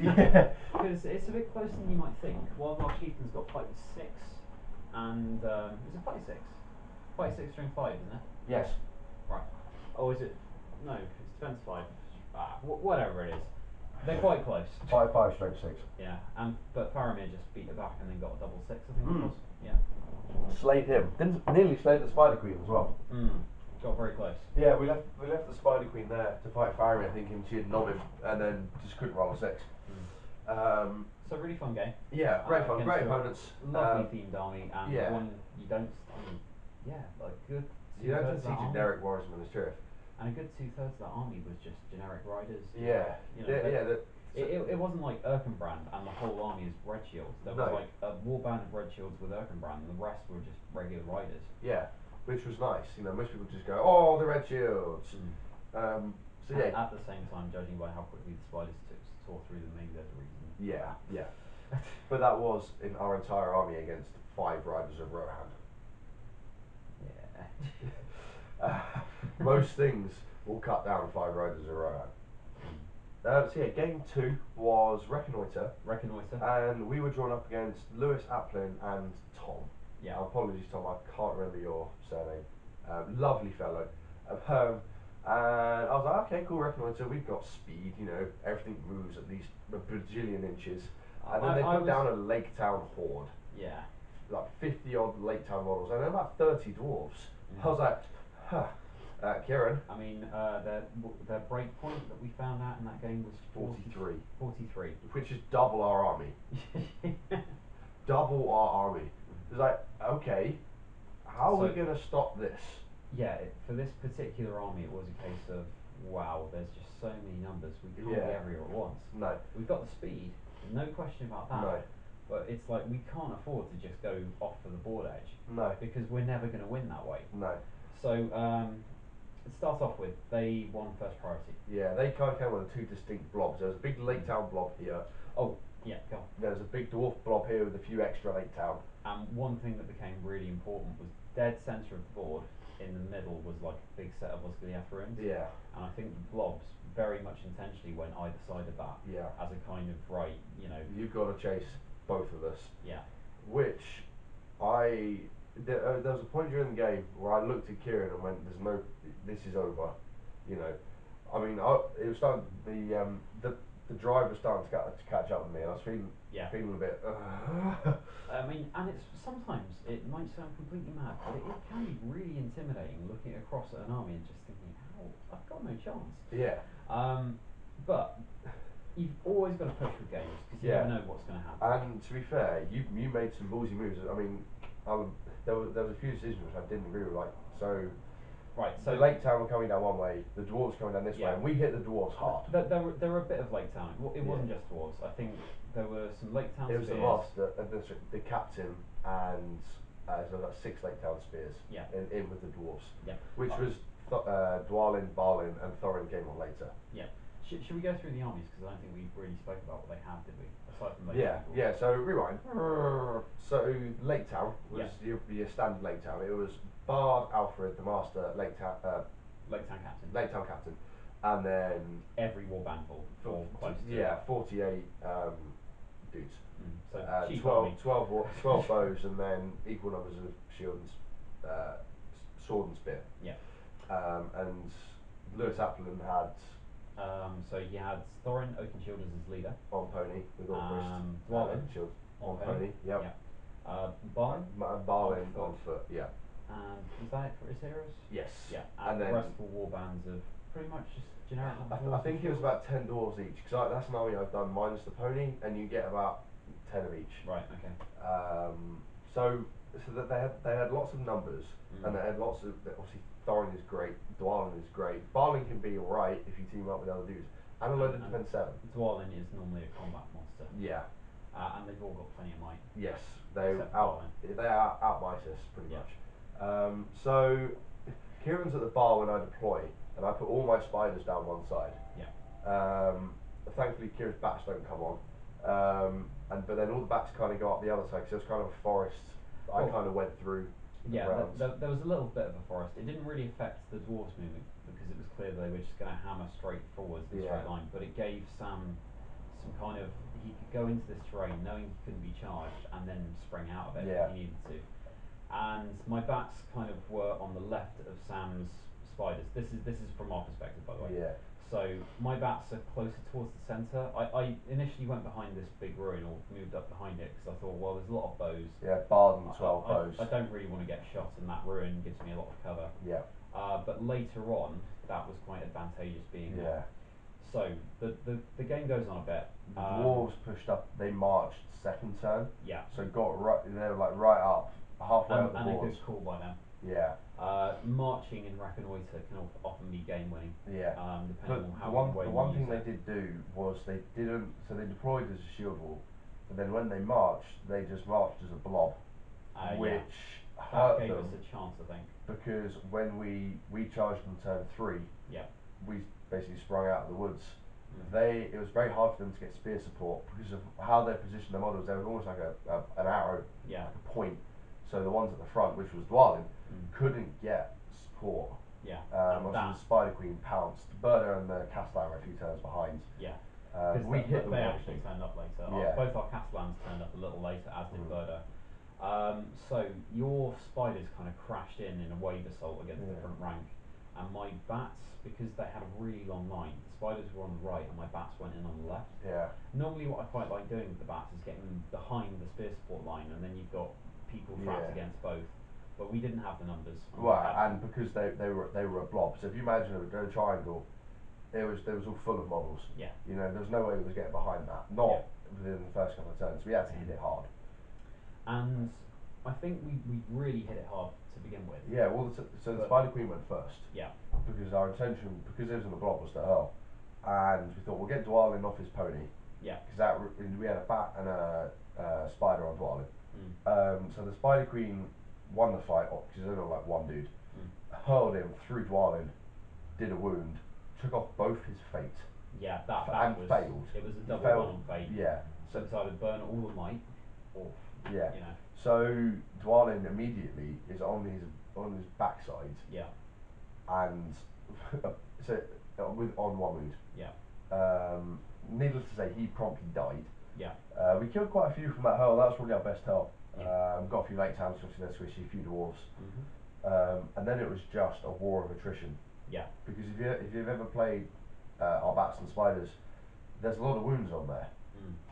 Yeah. Because it's a bit closer than you might think. Wild Wild Chieftain's got fight 6, and is it fight 6? Fight 6 string 5, isn't it? Yes. Right. Oh, is it? No, it's defense 5. Whatever it is. They're quite close. 5-5 strength 6. Yeah, but Faramir just beat it back and then got a double 6, I think it was. Yeah. Slayed him. Nearly slayed the Spider Queen as well. Got very close. Yeah, we left the Spider Queen there to fight Faramir, thinking she'd knob him, and then just couldn't roll a 6. So really fun game. Yeah, great fun, great opponents. Lovely themed army, and one you don't see. Yeah, like good You don't two-thirds see of that army, generic warriors as sheriff. and a good 2/3 of that army was just generic riders. Yeah, You know, yeah. it wasn't like Erkenbrand and the whole army is red shields. There was No. like a warband of red shields with Erkenbrand, and the rest were just regular riders. Yeah, which was nice. You know, most people just go, oh, the red shields. So yeah. At the same time, judging by how quickly the spiders tore through them, maybe there's a reason. Yeah. But that was in our entire army against 5 riders of Rohan. Yeah. Most things will cut down 5 riders of Rohan. So yeah, game 2 was Reconnoiter. And we were drawn up against Lewis Applin and Tom. Yeah. Apologies, Tom, I can't remember your surname. Lovely fellow. And I was like, okay, cool, Reconnoiter, we've got speed, you know, everything moves at least a bajillion inches. And then they put down a Lake Town horde. Yeah. Like 50 odd Lake Town models, and then about 30 dwarves. I was like, huh. Kieran? I mean, their break point that we found out in that game was 43. 43. Which is double our army. Double our army. It's like, okay, how are we going to stop this? Yeah, for this particular army, it was a case of, wow, there's just so many numbers, we can't be everywhere at once. No. We've got the speed, no question about that. No. But it's like, we can't afford to just go off for the board edge. No. Because we're never going to win that way. No. So, to start off with, they won first priority. Yeah, they kind of came on 2 distinct blobs. There was a big Lake Town blob here. Oh, yeah, go on. There's a big dwarf blob here with a few extra Lake Town. And one thing that became really important was dead centre of the board, in the middle was like a big set of Osgiliath ruins. Yeah. And I think the blobs very much intentionally went either side of that. Yeah. As a kind of, right, you know. You've got to chase both of us. Yeah. Which there was a point during the game where I looked at Kieran and went, this is over. You know, I mean, it was starting, the drive was starting to catch up with me, and I was feeling a bit. I mean, and it's sometimes it might sound completely mad, but it can be really intimidating looking across at an army and just thinking, "How I've got no chance." Yeah. But you've always got to push with games because you never know what's going to happen. And to be fair, you made some ballsy moves. I mean, there was a few decisions which I didn't agree with, like so. Right, so the Lake Town were coming down one way, the dwarves coming down this way, and we hit the dwarves hard. There were a bit of Lake Town. It wasn't just dwarves. I think there were some Lake Town spears. It was the master, the captain, and so like 6 Lake Town spears. Yeah. In with the dwarves. Yeah. Which was Dwalin, Balin, and Thorin came on later. Yeah. Should we go through the armies, because I don't think we really spoke about what they had, did we? Aside from Lake Town. Yeah. So rewind. So Lake Town was your standard Lake Town. It was Bard, Alfred, the master, Lake Town captain, and then every warband for close to 48 dudes. So 12 bows, and then equal numbers of shield and sword and spear. Yeah. And Lewis Applin had. So he had Thorin Oakenshield as his leader. On pony with Orcrist. Dwalin on pony. Yep. Yeah. Balin on foot. Yeah. And was that it for his heroes? Yes. Yeah. And the rest were warbands of pretty much just generic. I think it was about 10 dwarves each, because that's an army I've done minus the pony, and you get about 10 of each. Right. Okay. So that they had lots of numbers, and they had lots of, obviously Thorin is great, Dwalin is great, Balin can be alright if you team up with other dudes, and a load of defense 7. Dwalin is normally a combat monster. Yeah. And they've all got plenty of might. Yes, they out-might us pretty much. So Kieran's at the bar when I deploy, and I put all my spiders down one side. Yeah. Thankfully Kieran's bats don't come on, but then all the bats kind of go up the other side, because it was kind of a forest that I kind of went through. Yeah, there was a little bit of a forest. It didn't really affect the dwarves moving, because it was clear they were just going to hammer straight forwards in a straight line, but it gave Sam some kind of, he could go into this terrain knowing he couldn't be charged and then spring out of it if he needed to. And my bats kind of were on the left of Sam's spiders. This is from our perspective, by the way. Yeah. So my bats are closer towards the centre. I initially went behind this big ruin, or moved up behind it, because I thought, well, there's a lot of bows. Yeah, Bard and 12 bows. I don't really want to get shot, and that ruin gives me a lot of cover. Yeah. But later on, that was quite advantageous being there. So the game goes on a bit. The dwarves pushed up. They marched second turn. Yeah. So got right. They were like right up, halfway up the board. And a good call by them. Yeah. Marching and reconnoitre can often be game winning. Yeah. Depending on how the one thing they did do was they didn't. So they deployed as a shield wall, but then when they marched, they just marched as a blob, which hurt that gave them us a chance, I think. because when we charged on turn 3, Yeah. we basically sprung out of the woods. It was very hard for them to get spear support because of how they positioned their models. They were almost like an arrow, Yeah. like a point. So the ones at the front, which was Dwalin, couldn't get support. Yeah. Obviously the Spider Queen pounced. Berta and the Castellan were a few turns behind. Yeah. We hit them. They actually turned up later. Yeah. Both our Castellans turned up a little later, as did Berta. So your spiders kind of crashed in a wave assault against the front rank, and my bats, because they had a really long line, the spiders were on the right and my bats went in on the left. Yeah. Normally what I quite like doing with the bats is getting them behind the spear support line, and then you've got people trapped against both. But we didn't have the numbers. And because they were a blob. So if you imagine a triangle, there was all full of models. Yeah. You know, there was no way we was getting behind that. Not within the first couple of turns. We had to hit it hard. And I think we really hit it hard to begin with. Yeah. Well, so the Spider Queen went first. Yeah. Because our intention, because it was in the blob, was to hurl, and we thought we'll get Dwalin off his pony. Yeah. Because we had a bat and a spider on Dwalin. So the Spider Queen won the fight because there's only like one dude. Hurled him through Dwalin, did a wound, took off both his fate. Yeah, and was failed. It was a double failed. one on fate. Yeah. So decided burn all the might, or Yeah. you know. So Dwalin immediately is on his backside. Yeah. And so on one wound. Yeah. Needless to say, he promptly died. Yeah. We killed quite a few from that hurl. That was probably our best hurl. Got a few late towns, obviously they're squishy, a few dwarves. And then it was just a war of attrition. Yeah. Because if you've ever played our bats and spiders, there's a lot of wounds on there.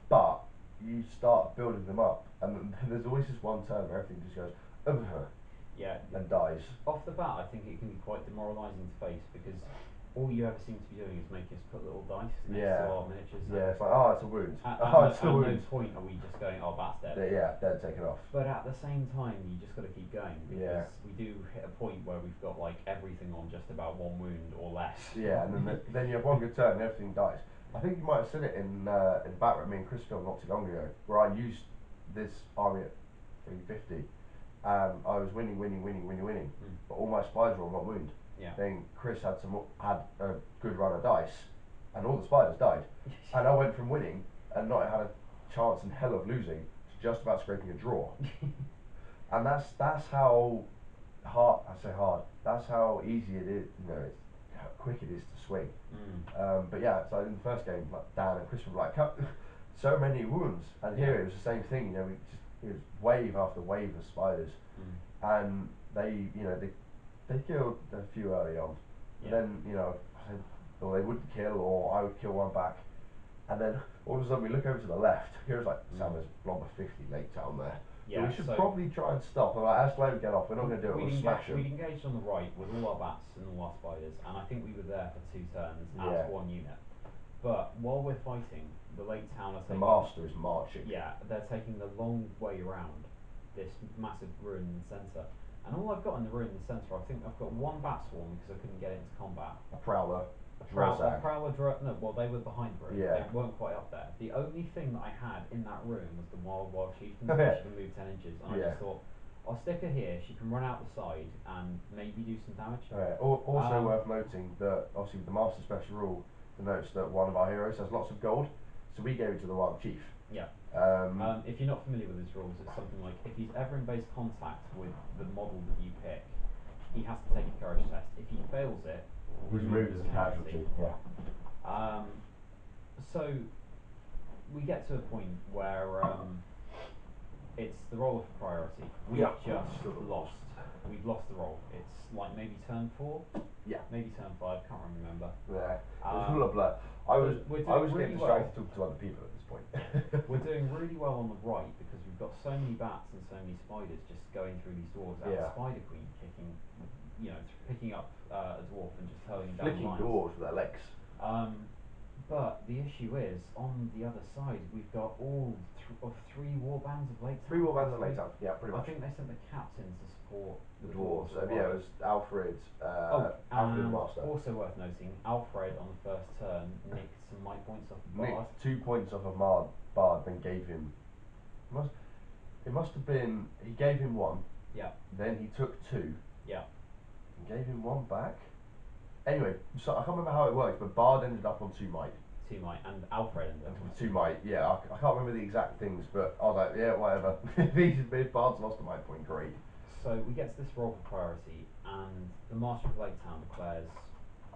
But you start building them up, and then there's always this one turn where everything just goes and dies. Off the bat, I think it can be quite demoralising to face because all you ever seem to be doing is make us put little dice next to our miniatures. Yeah, it's like, oh, it's a wound. At It's a wound. no point are we just going, oh, that's dead. Dead, take it off. But at the same time, you just got to keep going because we do hit a point where we've got like everything on just about one wound or less. Yeah, and then you have one good turn and everything dies. I think you might have seen it in Battlefield, me and Chris filmed not too long ago, where I used this army at 350. I was winning, but all my spiders were on one wound. Yeah. Then Chris had a good run of dice, and all the spiders died. And I went from winning and not had a chance in hell of losing to just about scraping a draw. And that's how hard. I say hard. That's how easy it is. You know, it's how quick it is to swing. But yeah, so in the first game, like Dan and Chris were like, so many wounds, and here it was the same thing. You know, it was wave after wave of spiders, and they killed a few early on. Yeah. Then I said, well, they wouldn't kill, or I would kill one back, and then all of a sudden we look over to the left. Here's like Sam has blob of 50 late down there. Yeah, so we should probably try and stop. And like, as Glenn get off, we're not going to do it. We'll smash him. We engaged on the right with all our bats and all our spiders, and I think we were there for 2 turns as one unit. But while we're fighting, the late town are taking... The master is marching. Yeah, they're taking the long way around this massive ruin in the centre. And all I've got in the ruin in the centre, I think I've got one bat swarm because I couldn't get it into combat. A prowler. No, well, they were behind the room. They weren't quite up there. The only thing that I had in that room was the wild chieftain. She can move 10 inches. And I just thought, I'll stick her here. She can run out the side and maybe do some damage. Also worth noting that obviously the master special rule denotes that one of our heroes has lots of gold, so we gave it to the wild chief. Yeah. If you're not familiar with his rules, it's something like if he's ever in base contact with the model that you pick, he has to take a courage test. If he fails it, he's removed as a casualty. Yeah. So we get to a point where it's the roll of priority. We just lost. We've lost the roll. It's like maybe turn 4. Yeah. Maybe turn 5. Can't remember. Yeah. It's full of blood. I was getting distracted talking to other people at this point. We're doing really well on the right because we've got so many bats and so many spiders just going through these doors. And the Spider Queen picking up a dwarf and just hurling down flicking doors with their legs. But the issue is, on the other side, we've got all three warbands of Lake Town. 3 warbands of Lake Town, yeah, pretty I much. think they sent the captains to support The dwarves. as Yeah, well. it was Alfred, Oh, Alfred and and Master. also worth noting, Alfred on the first turn nicked some might points off the Bard. Nicked 2 points off of Bard, then gave him. It must have been. He gave him 1. Yeah. Then he took 2. Yeah. And gave him 1 back. Anyway, so I can't remember how it worked, but Bard ended up on 2 might. 2 might, and Alfred ended up on 2 might, yeah. I can't remember the exact things, but I was like, yeah, whatever. if Bard's lost a might point, great. So we get to this roll for priority, and the Master of Lake Town declares,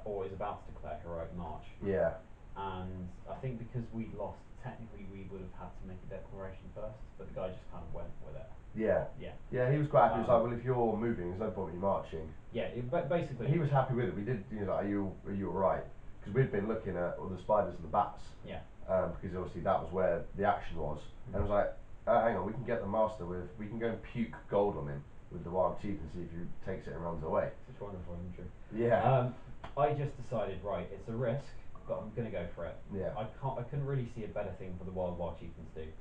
or is about to declare, heroic march. Yeah. And I think because we'd lost, technically we would have had to make a declaration first, but the guy just kind of went with it. Yeah. Yeah. Yeah, he was quite happy. He was like, well, if you're moving, there's no point in you marching. Yeah, but basically. He was happy with it. We did, you know, like, are you alright? Because we'd been looking at all the spiders and the bats. Yeah. Because obviously that was where the action was. And I was like, hang on, we can get the master we can go and puke gold on him with the wild chief and see if he takes it and runs away. Such wonderful imagery. Yeah. I just decided, right, it's a risk, but I'm gonna go for it. Yeah. I couldn't really see a better thing for the wild chieftain to do.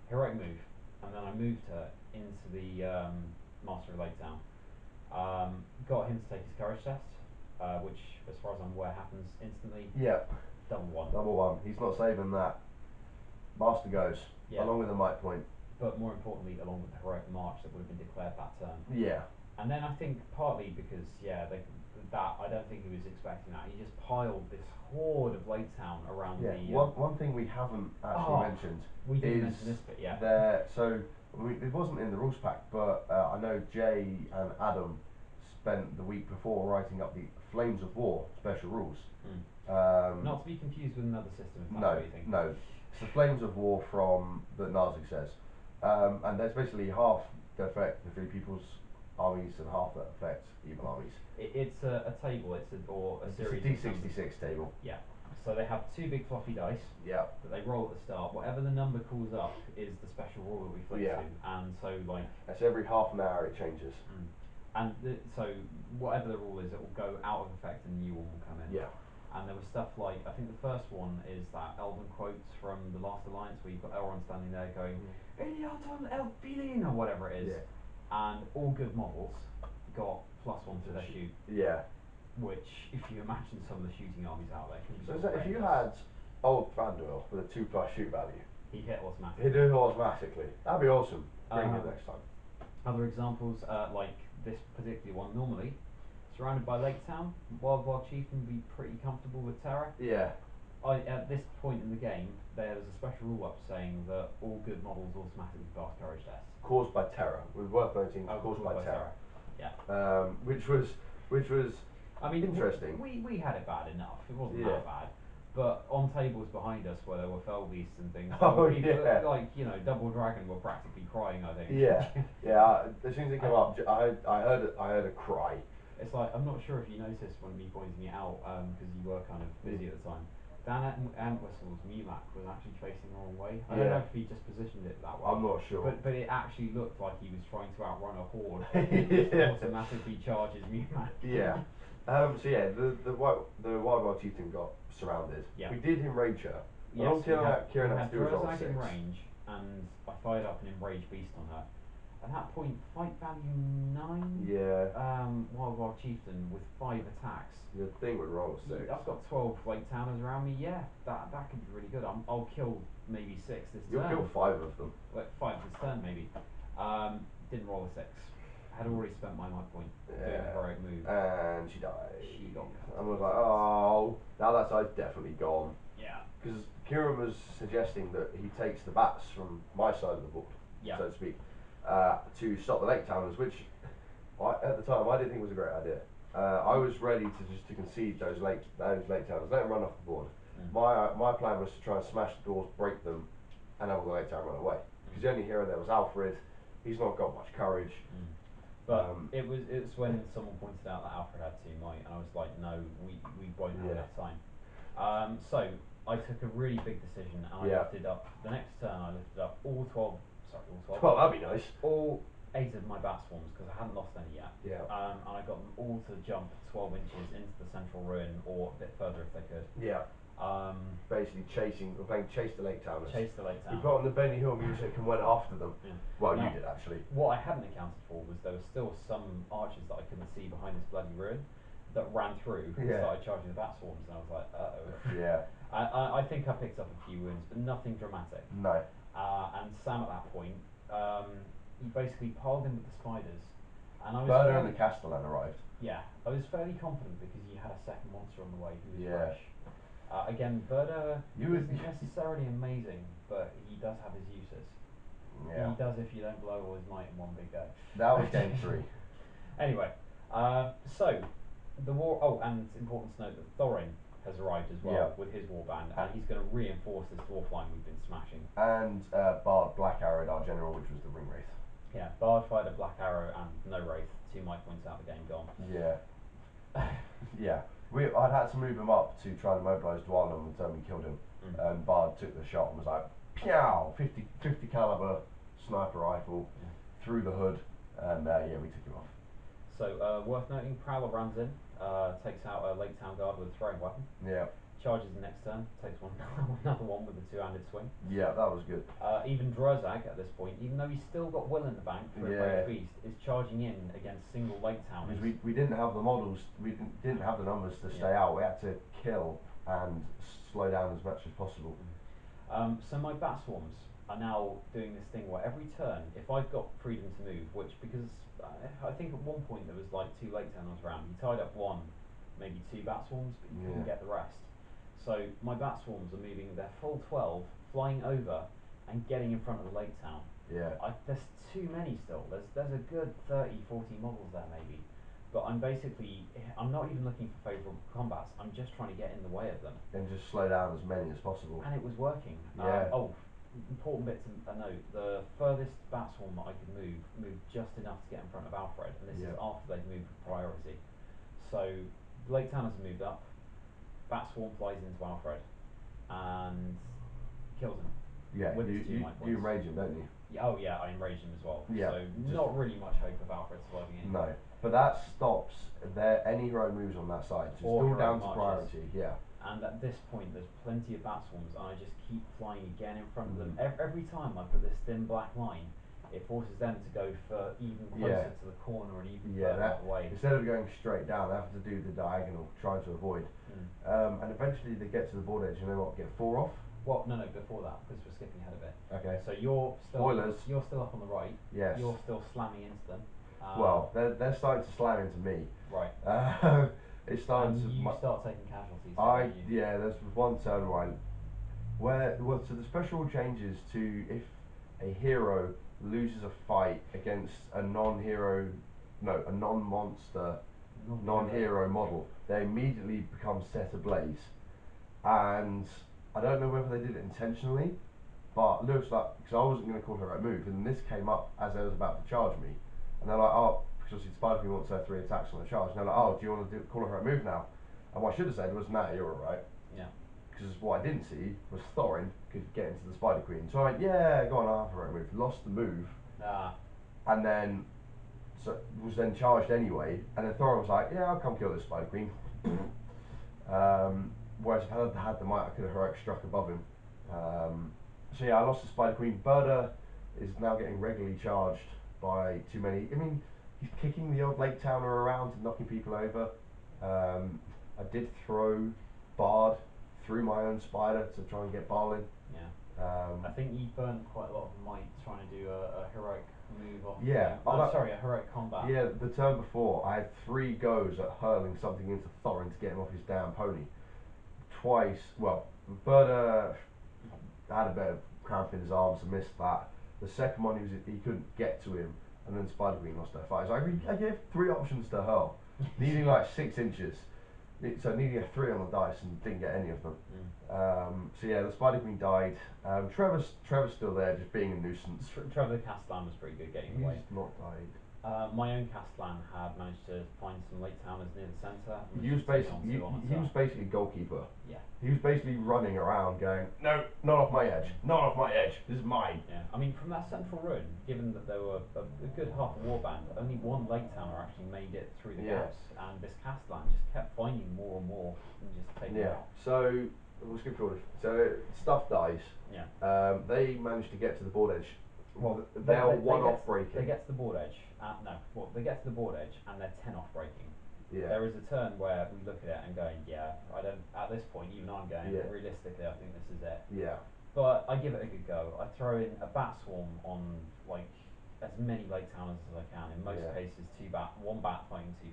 Heroic move, and then I moved her into the Master of Lake Town. Got him to take his courage test, which, as far as I'm aware, happens instantly. Yeah. Double 1. Double 1. He's not saving that. Master goes, along with the might point. But more importantly, along with the heroic march that would have been declared that turn. Yeah. And then I think partly because, I don't think he was expecting that. He just piled this horde of Lake Town around the... One thing we haven't actually mentioned we didn't is mention this bit, yeah. It wasn't in the rules pack, but I know Jay and Adam spent the week before writing up the Flames of War special rules. Not to be confused with another system, if that's what you think. No. It's the Flames of War from that Nazik says. And there's basically half that affect the Free People's armies and half that affect evil armies. It's a table, a series. It's a D66 table. Yeah. So they have 2 big fluffy dice that they roll at the start. Whatever the number calls up is the special rule that we flip to. And so, like... That's every half an hour it changes. And so whatever the rule is, it will go out of effect and a new one will come in. Yeah. And there was stuff like, I think the first one is that Elven quotes from The Last Alliance, where you've got Elrond standing there going, Eliaton Elfilin, or whatever it is. Yeah. And all good models got +1 to their shoot. Yeah. Which, if you imagine some of the shooting armies out there, can be so if you had old Thranduil with a 2+ shoot value, he'd hit automatically. He'd do it automatically. That'd be awesome. Bring it next time. Other examples, like this particular one, normally surrounded by Lake Town, Wild Chieftain would be pretty comfortable with Terra. Yeah. At this point in the game, there's a special rule up saying that all good models automatically pass courage tests. Caused by Terra. It was worth noting. Caused by Terra. Yeah. Which was. I mean, interesting. We had it bad enough. It wasn't that bad. But on tables behind us where there were fell beasts and things, like, you know, Double Dragon were practically crying, I think. Yeah. As soon as it came up, I heard a cry. It's like, I'm not sure if you noticed when me pointing it out, because you were kind of busy at the time. Dan Antwistle's Mumak was actually facing the wrong way. I don't know if he just positioned it that way. I'm not sure. But it actually looked like he was trying to outrun a horde. Automatically charges Mumak. Yeah. The Wild Chieftain got surrounded. Yeah. We did enrage her. Yes, Kieran had to do a in range, and I fired up an enraged beast on her. At that point, fight value 9. Yeah. Wild Chieftain with 5 attacks. The thing would roll 6. I've got 12 Lake Towners around me. Yeah, that could be really good. I'll kill maybe 6 this turn. You'll kill 5 of them. Like 5 this turn maybe. Didn't roll a 6. Had already spent my might point doing a heroic move. And she died. She got cut. I was like, oh, now that side's definitely gone. Yeah. Because Kieran was suggesting that he takes the bats from my side of the board, so to speak, to stop the Lake Towners, which at the time I didn't think was a great idea. I was ready to concede those Lake Towners, let them run off the board. My plan was to try and smash the doors, break them, and have the Lake Town run away. Because the only hero there was Alfred. He's not got much courage. But it was when someone pointed out that Alfred had 2 might, and I was like, no, we won't have enough time. So I took a really big decision, and I lifted up the next turn. I lifted up all 12. Well, that'd be nice. All 8 of my bat swarms, because I hadn't lost any yet. Yeah. And I got them all to jump 12 inches into the central ruin, or a bit further if they could. Yeah. Basically we're playing Chase the Lake Towners. Chase the Lake We Town. put on the Benny Hill music and went after them. Yeah. Well, Now, you did actually. What I hadn't accounted for was there were still some archers that I couldn't see behind this bloody ruin that ran through and started charging the bat swarms, and I was like, uh-oh. Yeah. I think I picked up a few wounds, but nothing dramatic. No. And Sam at that point, he basically piled in with the spiders, and I was Berda and the Castellan arrived. Yeah, I was fairly confident because you had a second monster on the way who was Yeah. fresh. Again, Berda would- isn't necessarily amazing, but he does have his uses. Yeah. He does if you don't blow all his might in one big go. That was game 3. Anyway, so the war. Oh, and it's important to note that Thorin has arrived as well with his warband, and he's going to reinforce this dwarf line we've been smashing. And Bard Black Arrowed our general, which was the Ring Wraith. Yeah, Bard fired a Black Arrow and no Wraith. 2 might points out the game gone. Yeah. Yeah. I'd had to move him up to try and mobilise Dwalin until we killed him. And Bard took the shot and was like, Pew! 50 caliber sniper rifle through the hood, and yeah, we took him off. So, worth noting, Prowler runs in, takes out a Lake Town Guard with a throwing weapon. Yeah. Charges the next turn, takes another one with a 2-handed swing. Yeah, that was good. Even Drazag at this point, even though he's still got Will in the bank for a great feast, is charging in against single Lake Towners. Because we didn't have the models, we didn't have the numbers to stay out. We had to kill and slow down as much as possible. So my bat swarms are now doing this thing where every turn, if I've got freedom to move, which because I think at one point there was like 2 Lake Towners around, you tied up 1, maybe 2 bat swarms, but you couldn't get the rest. So my bat swarms are moving their full 12, flying over and getting in front of the Lake Town. Yeah. There's too many still. There's a good 30, 40 models there maybe. But I'm not even looking for favourable combats. I'm just trying to get in the way of them. And just slow down as many as possible. And it was working. Yeah. Important bit to note, the furthest bat swarm that I could moved just enough to get in front of Alfred, and this is after they've moved with priority. So Lake Towners have moved up, bat swarm flies into Alfred and kills him. Yeah, with his 2 might you points. enrage him, don't you? Oh yeah, I enraged him as well. Yeah, So not really much hope of Alfred surviving it. No, but that stops any hero moves on that side. It's Or all down hero to marches. priority. Yeah. And at this point, there's plenty of bat swarms, and I just keep flying again in front of them. Every time I put this thin black line, it forces them to go for even closer to the corner and even further away. Instead of going straight down, they have to do the diagonal, trying to avoid. And eventually they get to the board edge, and they get 4 off. Well, no, before that, because we're skipping ahead a bit. Okay. So you're still Spoilers. You're still up on the right. Yes. You're still slamming into them. Well, they're starting to slam into me. Right. It's starting and to. you start taking casualties. There's one turn so the special changes to if a hero loses a fight against a non-monster, non-hero model, they immediately become set ablaze. And I don't know whether they did it intentionally, but looks like, because I wasn't going to call her a move, and this came up as they was about to charge me, and they're like, oh, because obviously Spider Queen wants her 3 attacks on the charge, and they're like, oh, do you want to call her a move now? And what I should have said was, nah, you're alright. Yeah. Because what I didn't see was Thorin could get into the Spider Queen. So I went, yeah, go on, I'll have her a move. Lost the move. And then, was then charged anyway, and then Thorin was like, yeah, I'll come kill this Spider Queen. Whereas if I had had the might, I could have heroic struck above him. So yeah, I lost the Spider Queen. Berda is now getting regularly charged by too many. I mean, he's kicking the old Lake Towner around and knocking people over. I did throw Bard through my own spider to try and get Barlin. Yeah. I think you burned quite a lot of might trying to do a heroic move off. A heroic combat. Yeah, the turn before I had 3 goes at hurling something into Thorin to get him off his damn pony. Twice, Berda had a bit of cramp in his arms and missed that. The second one he couldn't get to him, and then Spider Queen lost her fight. So I gave 3 options to hurl, needing like 6 inches. So needing a 3 on the dice and didn't get any of them. So yeah, the Spider Queen died. Trevor's still there, just being a nuisance. Trevor the Castellan was pretty good getting away. He's not died. My own Castellan had managed to find some Lake Towners near the centre. He was basically goalkeeper. Yeah. He was basically running around going, no, not off my edge, not off my edge, this is mine. Yeah. I mean, from that central run, given that there were a good half a warband, only 1 Lake Towner actually made it through the gaps, and this Castellan just kept finding more and more and just taking it out. So We'll skip forward. So stuff dies. Yeah. They manage to get to the board edge. Well, they are one off breaking. They get to the board edge. They get to the board edge and they're 10 off breaking. Yeah. There is a turn where we look at it and going, yeah, I don't. At this point, even I'm going. Yeah. Realistically, I think this is it. Yeah. But I give it a good go. I throw in a bat swarm on like as many lake towners as I can. In most cases, one bat fighting two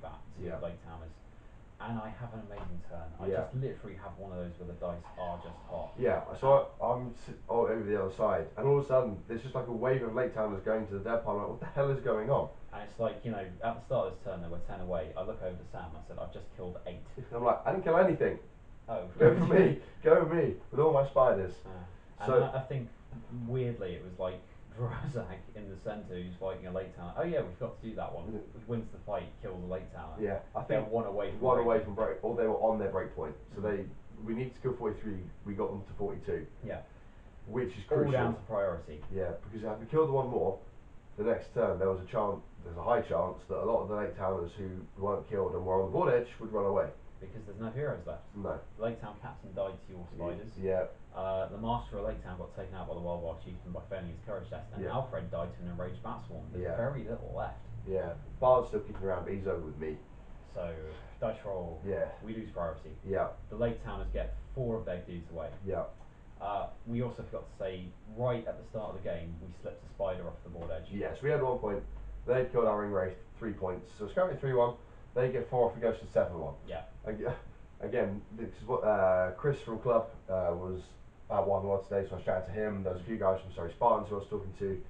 lake towners. And I have an amazing turn. I just literally have one of those where the dice are just hot. Yeah, so I'm over the other side, and all of a sudden, there's just like a wave of late towners going to the dead pile. I'm like, what the hell is going on? And it's like, you know, at the start of this turn, there were 10 away. I look over to Sam, I said, I've just killed 8. And I'm like, I didn't kill anything. Oh. Go for me, with all my spiders. And I think, weirdly, it was like Drazak in the centre who's fighting a late towner. Oh yeah, we've got to do that one. Wins the fight, kills a late towner. Yeah, I think they're one away from break, or they were on their break point. So we need to kill 43. We got them to 42. Yeah, which is crucial. All down to priority. Yeah, because if we killed one more, the next turn there's a high chance that a lot of the late towners who weren't killed and were on the board edge would run away. Because there's no heroes left. No. The Lake Town captain died to your spiders. Yeah. The master of Lake Town got taken out by the Wild Chieftain by failing his courage test, and Alfred died to an enraged bat swarm. There's very little left. Yeah. Bard's still kicking around, but he's over with me. So, dice roll. Yeah. We lose priority. Yeah. The Lake Towners get 4 of their dudes away. Yeah. We also forgot to say, right at the start of the game, we slipped a spider off the board edge. Yes, we had 1 point. They killed our ring wraith, 3 points. So it's currently 3-1. They get 4 off, it goes to 7-1. Yeah. Again, this is what Chris from Club was at 1-1 today, so I was chatting to him. There was a few guys from Spartans who I was talking to.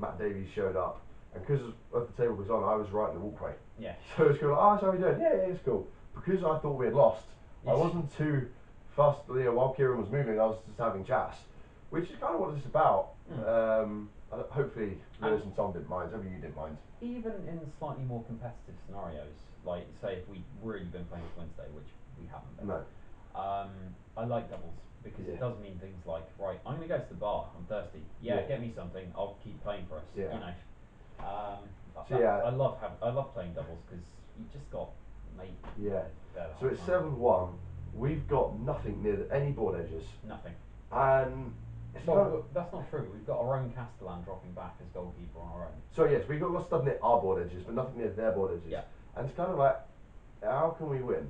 Matt Davies showed up, and because the table was on, I was right in the walkway. Yeah. So it was cool. Oh, so how are we doing? Yeah, it's cool. Because I thought we had lost, I wasn't too fussed. You know, while Kieran was moving, I was just having chats, which is kind of what it's about. Hopefully, Lewis and Tom didn't mind. Hopefully, you didn't mind. Even in slightly more competitive scenarios, like say if we'd really been playing this Wednesday, which we haven't been. No. I like doubles because it does mean things like, right, I'm going to go to the bar, I'm thirsty. Yeah, get me something, I'll keep playing for us. You know. I love playing doubles because you just got mate. Yeah. So it's 7-1. We've got nothing near any board edges. Nothing. And that's not true. We've got our own Castellan dropping back as goalkeeper on our own. So yes, we've got stuff near our board edges, but nothing near their board edges. Yeah. And it's kind of like, how can we win?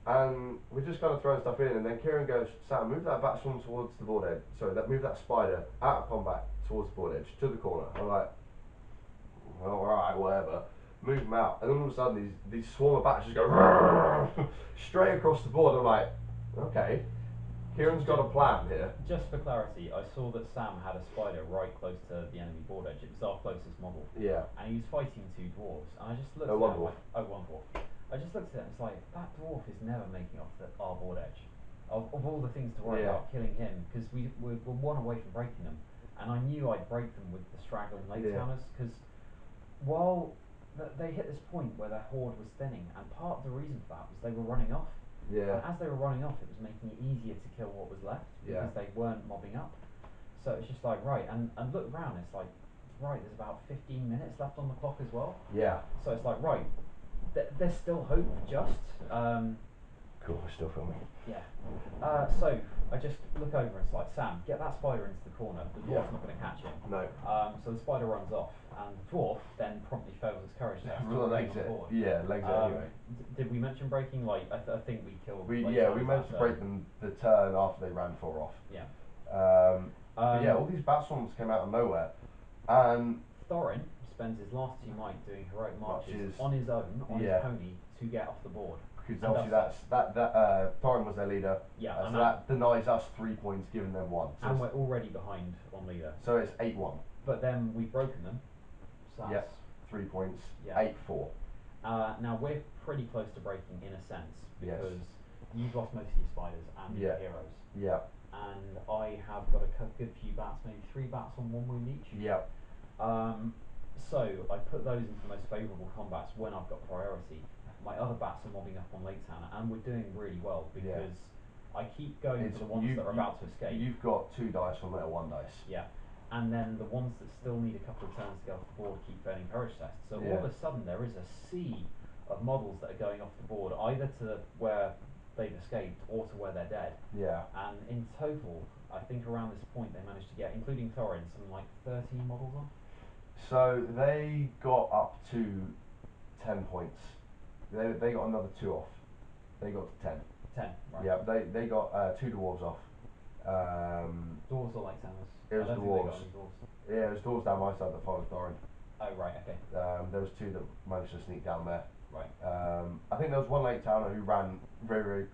And we're just kind of throwing stuff in, and then Kieran goes, Sam, move that bat swarm towards the board edge. Sorry, move that spider out of combat towards the board edge, to the corner. I'm like, well, alright, whatever. Move them out. And then all of a sudden, these swarm of bats just go straight across the board. I'm like, okay. Kieran's got a plan here. Just for clarity, I saw that Sam had a spider right close to the enemy board edge. It was our closest model. Yeah. And he was fighting 2 dwarves. And I just looked at one it. One dwarf. I just looked at it and it's like, that dwarf is never making off our board edge. Of all the things to worry about, killing him, because we're 1 away from breaking them. And I knew I'd break them with the straggling late towners, because while they hit this point where their horde was thinning, and part of the reason for that was they were running off. Yeah. And as they were running off, it was making it easier to kill what was left because they weren't mobbing up. So it's just like, right, and look around, it's like, right, there's about 15 minutes left on the clock as well. Yeah. So it's like, right, there's still hope, just. Cool, we're still filming. Yeah. So I just look over and it's like, Sam, get that spider into the corner. The dwarf's not going to catch him. No. So the spider runs off, and the dwarf then promptly fails its courage test. Legs it. Yeah, legs it anyway. Did we mention breaking? Like, I think we killed. We managed to break them the turn after they ran 4 off. Yeah. All these bat swarms came out of nowhere, and Thorin spends his last 2 might doing heroic marches on his own, on his pony, to get off the board. Because obviously Thorin was their leader. Yeah. So that denies us 3 points, giving them 1. So and we're already behind on leader. So it's 8-1. But then we've broken them. So yes. 3 points. 8-4. Now we're pretty close to breaking in a sense because you've lost most of your spiders and your heroes. Yeah. And I have got a good few bats, maybe 3 bats on 1 wound each. Yeah. So I put those into the most favourable combats when I've got priority. My other bats are mobbing up on Lake Town, and we're doing really well because I keep going for the ones that are about to escape. You've got 2 dice on there, 1 dice. Yeah. And then the ones that still need a couple of turns to go off the board keep failing courage tests. So all of a sudden there is a sea of models that are going off the board, either to where they've escaped or to where they're dead. Yeah. And in total, I think around this point they managed to get, including Thorin, something like 13 models on. So they got up to 10 points. They got another 2 off. They got to 10. 10, right. Yeah, they got 2 dwarves off. Dwarves or light towers? It was I don't think they dwarves. got any dwarves. Yeah, it was dwarves down my side that followed Thorin. Oh, right, okay. There was 2 that managed to sneak down there. Right. I think there was one late towner who ran very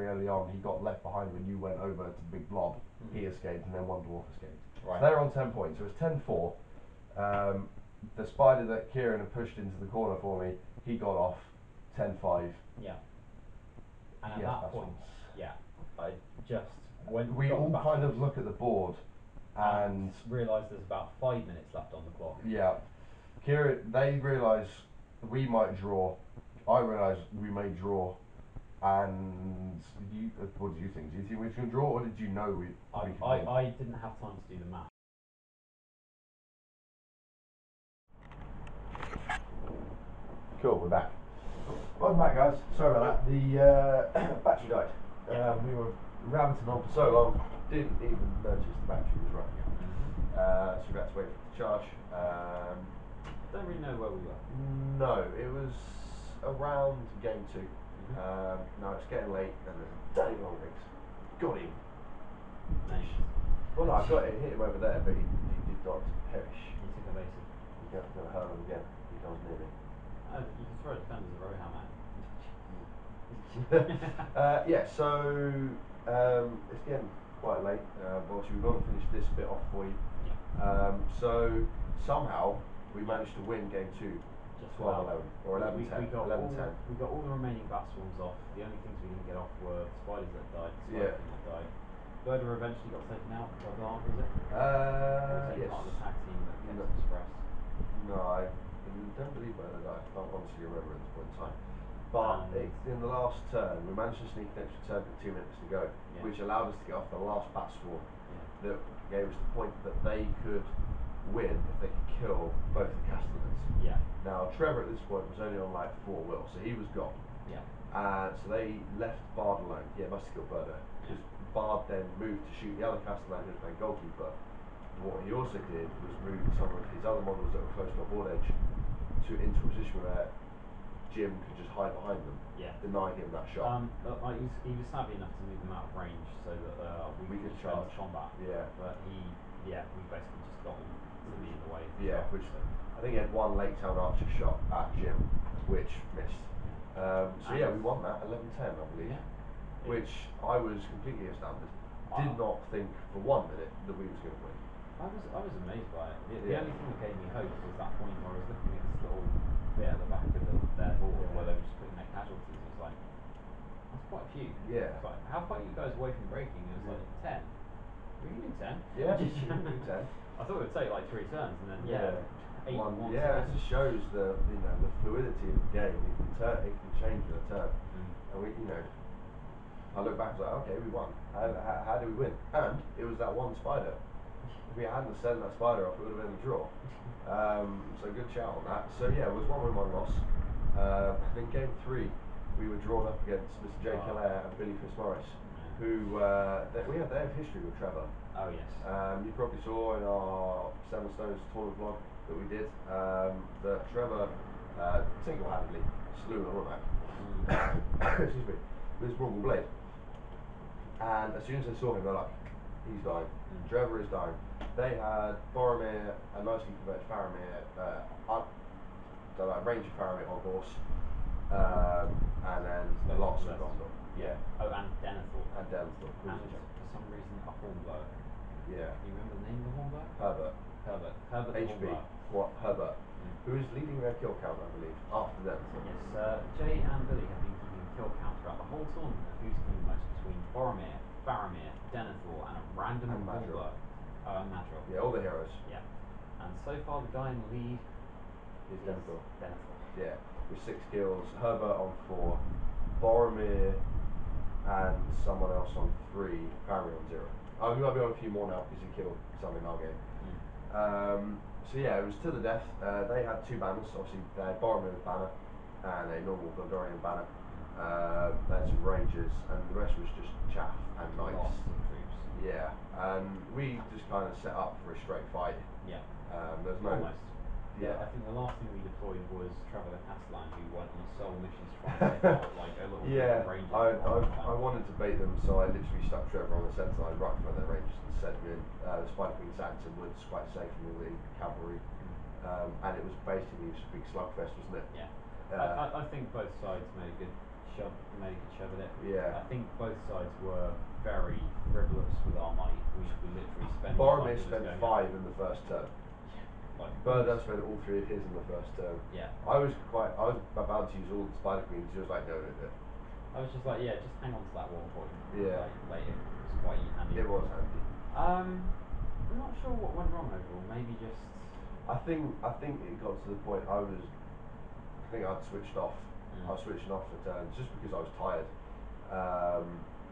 early on. He got left behind when you went over to the big blob. He escaped, and then one dwarf escaped. Right. So they're on 10 points. So it was 10-4. The spider that Kieran had pushed into the corner for me, he got off 10-5. Yeah. And at Yeah, that that's point, what- yeah, I just when We got all back kind of look at the board, and realised there's about 5 minutes left on the clock. yeah, Kieran, they realise we might draw. I realise we may draw, and you. What did you think? Do you think we should draw, or did you know we? I didn't have time to do the math. Cool, we're back. Welcome back, guys. Sorry about that. The battery died. We were rabbiting on for so long, didn't even notice the battery was running out. So we had to wait for it to charge. Don't really know where we were. No, it was around game 2. Now it's getting late and there's Danny Longlegs. Got him. Nice. Well, no, I got it, hit him over there, but he did not perish. You took a basic. You're going to hurt him again. He comes near me. Oh, you can throw a defender as a row hammer. Yeah, so it's getting quite late, but obviously we've got to finish this bit off for you. Yeah. So somehow we managed to win game 2, Just 12-11, or 11-10, we got 11-10. we got all the remaining bat swarms off. The only things we didn't get off were the spiders that died, the Yeah. spiders that died. Dover eventually got taken out by Blanc, was it? Was he Yes. part of the tag team that kept No. Express? No, I don't believe whether that. I can't honestly remember at this point in time. But it's in the last turn, we managed to sneak an extra turn with 2 minutes to go, Yeah. which allowed us to get off the last bat swarm. Yeah. That gave us the point that they could win if they could kill both the castellans. Yeah. Now, Trevor at this point was only on like 4 will, so he was gone. Yeah. So they left Bard alone. Yeah, must have killed Birdo. Because Bard then moved to shoot the other castellan who was playing goalkeeper. What he also did was move some of his other models that were close to the board edge into a position where Jim could just hide behind them, Yeah. denying him that shot. He was savvy enough to move them out of range so that we could charge combat. Yeah. But we basically just got him to be in the way. Of the Yeah, shot, which so. I think he had one late town archer shot at Jim, which missed. So yeah, we won that 11-10, I believe. Yeah. Which I was completely astounded. Did not think for 1 minute that we was going to win. I was amazed by it. The Yeah. only thing that gave me hope was that point where I was looking at this little bit at the back of their board where they were just putting their casualties. It was like, that's quite a few. Yeah. It's like, how far are you guys away from breaking? It was like 10. We can do 10. Yeah, we can do 10. I thought it would take like 3 turns and then 8 One, one yeah, it turn. just shows the the fluidity of the game. It can change in a turn. And we, I look back and like, okay, we won. How do we win? And it was that one spider. If we hadn't sent that spider off, it would have been a draw. So good shout on that. So yeah, it was 1 win, 1 loss. And in game 3, we were drawn up against Mr. J. Keller and Billy Fitzmaurice, who they have history with Trevor. Oh yes. You probably saw in our Seven Stones tournament vlog that we did that Trevor single-handedly slew a runner. Excuse me, with his Rumble Blade. And as soon as they saw him, they're like, he's dying. Trevor is dying. They had Boromir, a nicely converted Faramir, Ranger Faramir on horse, and then lots of Gondor. Yeah. Oh, and Denethor. And Denethor. And for some reason a Hornblower. Yeah. Do you remember the name of the Hornblower? Herbert. Herbert the HB. Hornblower. What? Herbert. Who is leading their kill count, I believe, after Denethor. Yes, Jay and Billy have been keeping kill count throughout the whole tournament of who's killing most between Boromir, Faramir, Denethor, and a random And Madril. Hornblower. Oh, and Madril. Yeah, all the heroes. Yeah. And so far the guy in the lead Is Denethor. Denethor. Yeah, with 6 kills. Herbert on 4. Boromir and someone else on 3. Faramir on 0. Oh, he might be on a few more now because he killed some in our game. So yeah, it was to the death. They had 2 banners. Obviously, they had Boromir with banner and a normal Gondorian banner. Then some Rangers, and the rest was just chaff and knights. Lots of troops. Yeah, and we just kind of set up for a straight fight. Yeah. There's no. Almost. Yeah. I think the last thing we deployed was Traveller Castellan, who went on a sole mission to try and take out like a little Yeah, Rangers. I wanted to bait them, so I literally stuck Trevor on the centre line right in front of their Rangers and sent him in. The Spider Queen sat in woods quite safe from all the cavalry, and it was basically just a big slugfest, wasn't it? Yeah. I think both sides made a good shove at it. Yeah. I think both sides were very frivolous with our money. We literally spent. Boromir spent 5 in the first turn. Like Birdo spent all 3 of his in the first turn. Yeah. I was about to use all the Spider Queens. He was like, no. I was just like, yeah, just hang on to that one point. Yeah. Like it was quite handy. It was handy. I'm not sure what went wrong overall. Maybe just. I think it got to the point I think I'd switched off. I was switching off for turns just because I was tired.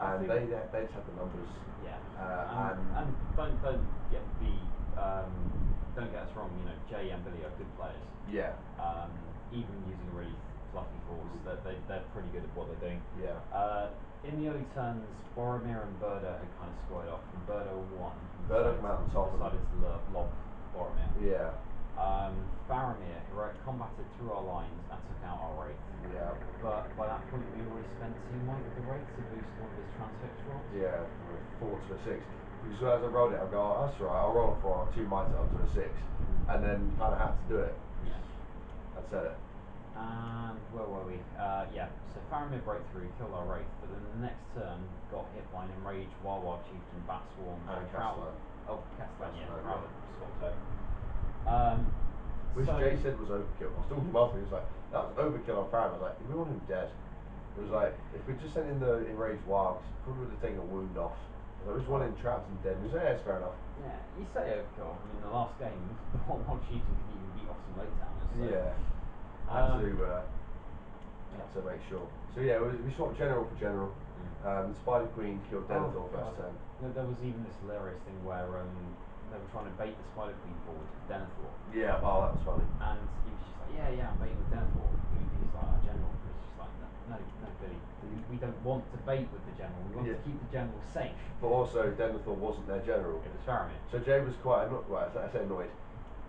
And they'd had the numbers. Yeah. And don't get us wrong. You know, Jay and Billy are good players. Yeah. Even using a really fluffy force, they're pretty good at what they're doing. Yeah. In the early turns, Boromir and Birdo had kind of squared off, and Birdo won. Birdo came out on top. Decided to lob Boromir. Yeah. Faramir combated through our lines and took out our Wraith. Yeah. But by that point, we already spent 2 might with the Wraith to boost one of his transfix rolls. Yeah, from a 4 to a 6. Because as I rolled it, I go, oh, that's right, I'll roll a 4, 2 might up to a 6. And then kind of had to do it. Yeah. I said it. And where were we? Yeah, so Faramir broke through, killed our Wraith, but then the next turn got hit by an enraged Wild Chieftain, Batswarm, and Castellan. Castellan. Oh, Castellan, yeah, Castellan, Crowley. Which Jay said was overkill. I was talking to Martin, he was like, that was overkill on Faramir. I was like, we want him dead. It was like, if we just sent in the enraged Wilds, probably would have taken a wound off. I just wanted him trapped and dead. He was like, yeah, it's fair enough. Yeah, you say overkill. I mean, the last game, the Wild Chieftain could even beat off some late towners. So. Yeah. Had to make sure. So yeah, we swapped general for general. Spider Queen killed Denethor first turn. There was even this hilarious thing where they were trying to bait the Spider Queen forward to Denethor. Yeah, oh, that was funny. And he was just like, yeah, I'm baiting with Denethor. He's like, our general. And it's just like, no, Billy. We don't want to bait with the general. We want to keep the general safe. But also, Denethor wasn't their general. It was Faramir. So Jay was quite annoyed. Well, I say annoyed.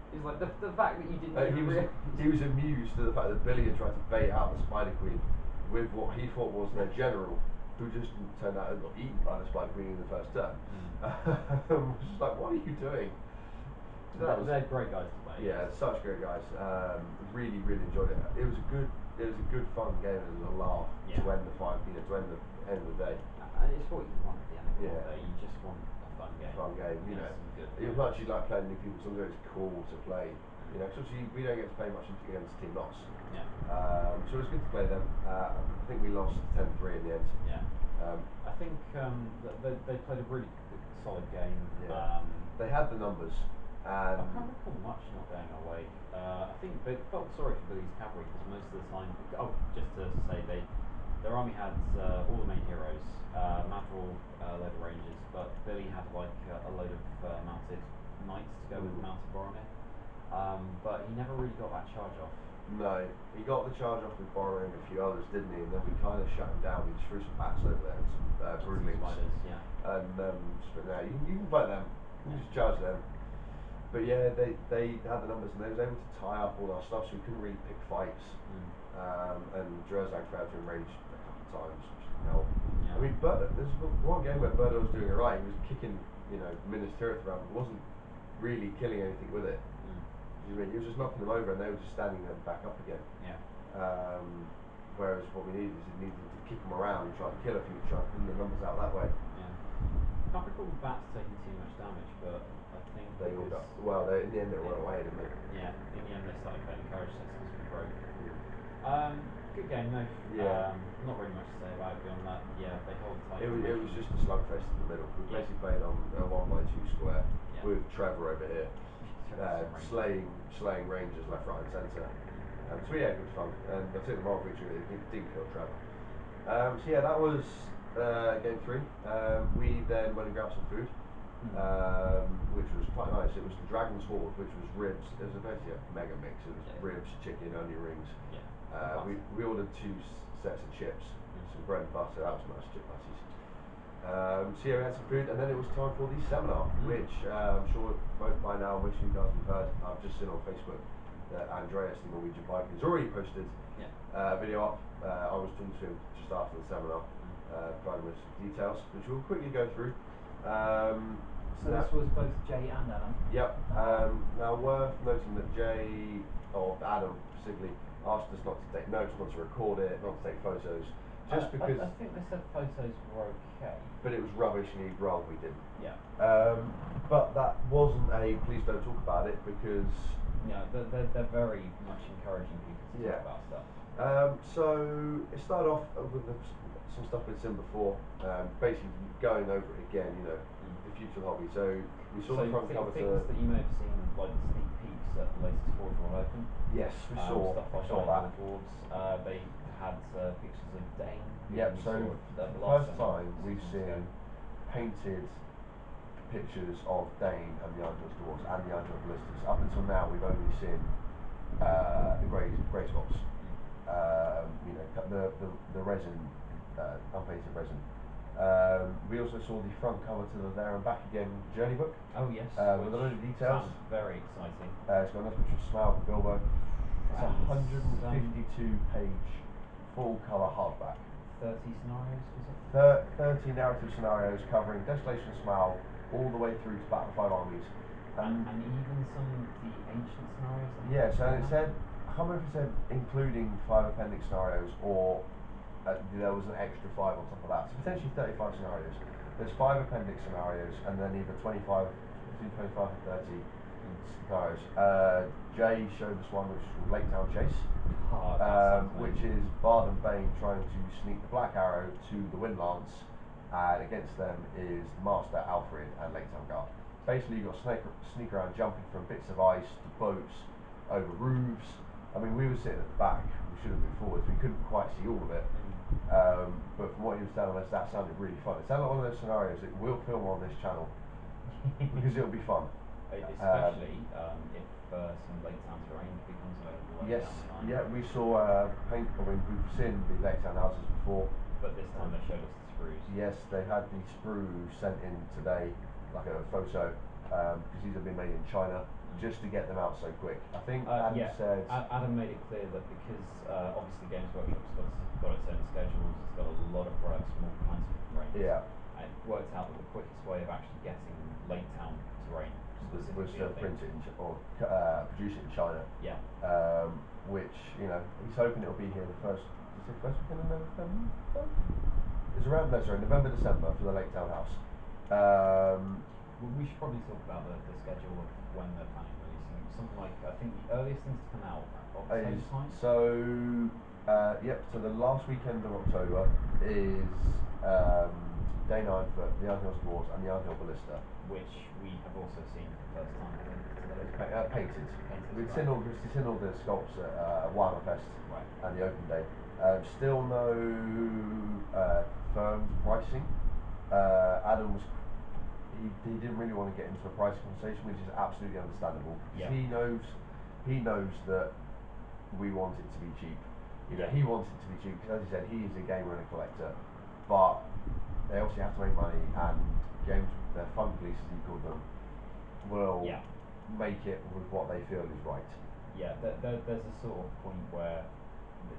He's like, the fact that you didn't. He was amused to the fact that Billy had tried to bait out the Spider Queen with what he thought was their general, who just turned out and got eaten by the Spider Queen in the first turn. Just like, what are you doing? They're great guys to play. Yeah, such great guys. Really enjoyed it. It was a good fun game. It was a laugh to end the fight. To end the day. And it's what you want at the end of the day. You just want a fun game. You know. As much as you like playing new people, sometimes it's cool to play. You know, because obviously we don't get to play much against Team Loss. Yeah. So it was good to play them. I think we lost 10-3 in the end. Yeah. I think they played a really good, solid game. Yeah. They had the numbers. I can't recall much not going our way. I think they felt sorry for Billy's cavalry because most of the time. Oh, just to say, their army had all the main heroes. Madril led the Rangers, but Billy had like a load of mounted knights to go with mounted Boromir. But he never really got that charge off. No, he got the charge off with Boromir and a few others, didn't he? And then we kind of shut him down. We just threw some bats over there and some broodlings. Yeah. And but now you can fight them. You can just charge them. But yeah, they had the numbers and they was able to tie up all our stuff, so we couldn't really pick fights. And Drazag failed to enrage a couple of times, which didn't help. Yeah. I mean, there's one game where Birdo was doing it right. He was kicking, Minas Tirith around, but wasn't really killing anything with it. He was just knocking them over, and they were just standing them back up again. Yeah. Whereas what we needed is we needed to kick them around and try to kill a few, try to pull the numbers out that way. Yeah. Can't recall the bats taking too much damage, but I think they all got. Well, in the end they went away, didn't they? Yeah. In the end they started getting encouraged since we broke. Good game, no. Yeah. Not really much to say about it beyond that. Yeah, they hold tight. It was just a slugfest in the middle. We basically played on a 1x2 square with Trevor over here, slaying Rangers left, right, and centre. So yeah, good fun. And I took the moral victory. It did kill Trevor. So yeah, that was game 3. We then went and grabbed some food, which was quite nice. It was the Dragon's Horde, which was ribs. It was basically a mega mix. It was ribs, chicken, onion rings. Yeah. We ordered 2 sets of chips, some bread and butter. That was nice, chip butties. So yeah, we had some food, and then it was time for the seminar, which I'm sure both by now, most of you guys have heard. I've just seen on Facebook that Andreas, the Norwegian biker, has already posted a video up. I was talking to him just after the seminar, providing with some details, which we'll quickly go through. So this was both Jay and Adam? Yep. Now worth noting that Jay, or Adam specifically, asked us not to take notes, not to record it, not to take photos, just because... I think they said photos were okay. But it was rubbish and he'd rather we didn't. Yeah. But that wasn't a please don't talk about it, because... Yeah, they're very much encouraging people to talk about stuff. So it started off with some stuff we'd seen before, basically going over it again, you know, the future of the hobby. So we saw the front cover things that you may have seen, like the sneak peeks at the latest Forge World Open. Yes, we saw stuff like that. Boards. They had pictures of Dane. Yep. So the first time we've seen painted pictures of Dane and the GWs Doubles and the GWs Ballistas. Up until now, we've only seen the grey spots. You know, the resin, unpainted resin. We also saw the front cover to the There and Back Again journey book. Oh yes. With a load of details. Sounds very exciting. It's got a nice picture of Smile for Bilbo. It's a 152-page full colour hardback. 30 scenarios, was it? 30 narrative scenarios covering Desolation Smile all the way through to Battle of the Five Armies. And even some of the ancient scenarios? Yeah, so it said, I can't remember if it said including 5 appendix scenarios or there was an extra 5 on top of that. So potentially 35 scenarios. There's 5 appendix scenarios and then either between 25 and 30 scenarios. Jay showed us one which is called Lake Town Chase, which is Bard and Bane trying to sneak the Black Arrow to the Windlance, and against them is the Master, Alfred, and Lake Town Guard. Basically, you've got to sneak around jumping from bits of ice to boats, over roofs. I mean, we were sitting at the back, we should have moved forwards, we couldn't quite see all of it. But from what he was telling us, that sounded really fun. It sounded like one of those scenarios that we'll film on this channel, because it'll be fun. Especially if some Lake Town terrain becomes available. Yes, yeah, we saw paint. I mean, we've seen the Lake Town houses before, but this time they showed us the sprues. Yes, they had the sprues sent in today, like a photo, because these have been made in China, just to get them out so quick. I think Adam said... Adam made it clear that because obviously Games Workshop's got its own schedules, it's got a lot of products from all kinds of different ranges. Yeah. And it worked out that the quickest way of actually getting Lake Town terrain was to print it or produce it in China. Yeah. Which, you know, he's hoping it'll be here the first weekend of November? It's around, no, sorry, November, December for the Lake Town house. We should probably talk about the schedule of when they're planning releasing. Something like, I think the earliest things to come out October time. So, yep, so the last weekend of October is Day 9 for the GWs Doubles and the GWs Ballista. Which we have also seen for the first time, I think, today. Painted. We've seen all the sculpts at Warhammer Fest and the Open Day. Still no firm pricing. Adam was he didn't really want to get into a pricing conversation, which is absolutely understandable. Because he knows that we want it to be cheap. You know, he wants it to be cheap because, as he said, he is a gamer and a collector. But they obviously have to make money, and games, their fun police, as he called them, will make it with what they feel is right. Yeah, there's a sort of point where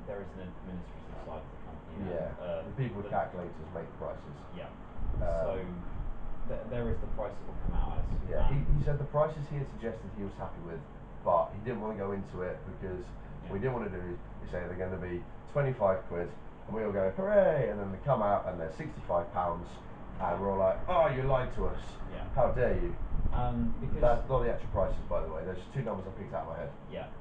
there is an administrative side of the company. The people with calculators make the prices. Yeah. So there is the price that will come out as. Yeah, he said the prices he had suggested he was happy with, but he didn't want to go into it because what he didn't want to do is say they're going to be 25 quid, and we all go hooray, and then they come out and they're £65, and we're all like, oh, you lied to us. Yeah. How dare you? Because that's not the actual prices, by the way. There's two numbers I picked out of my head. Yeah.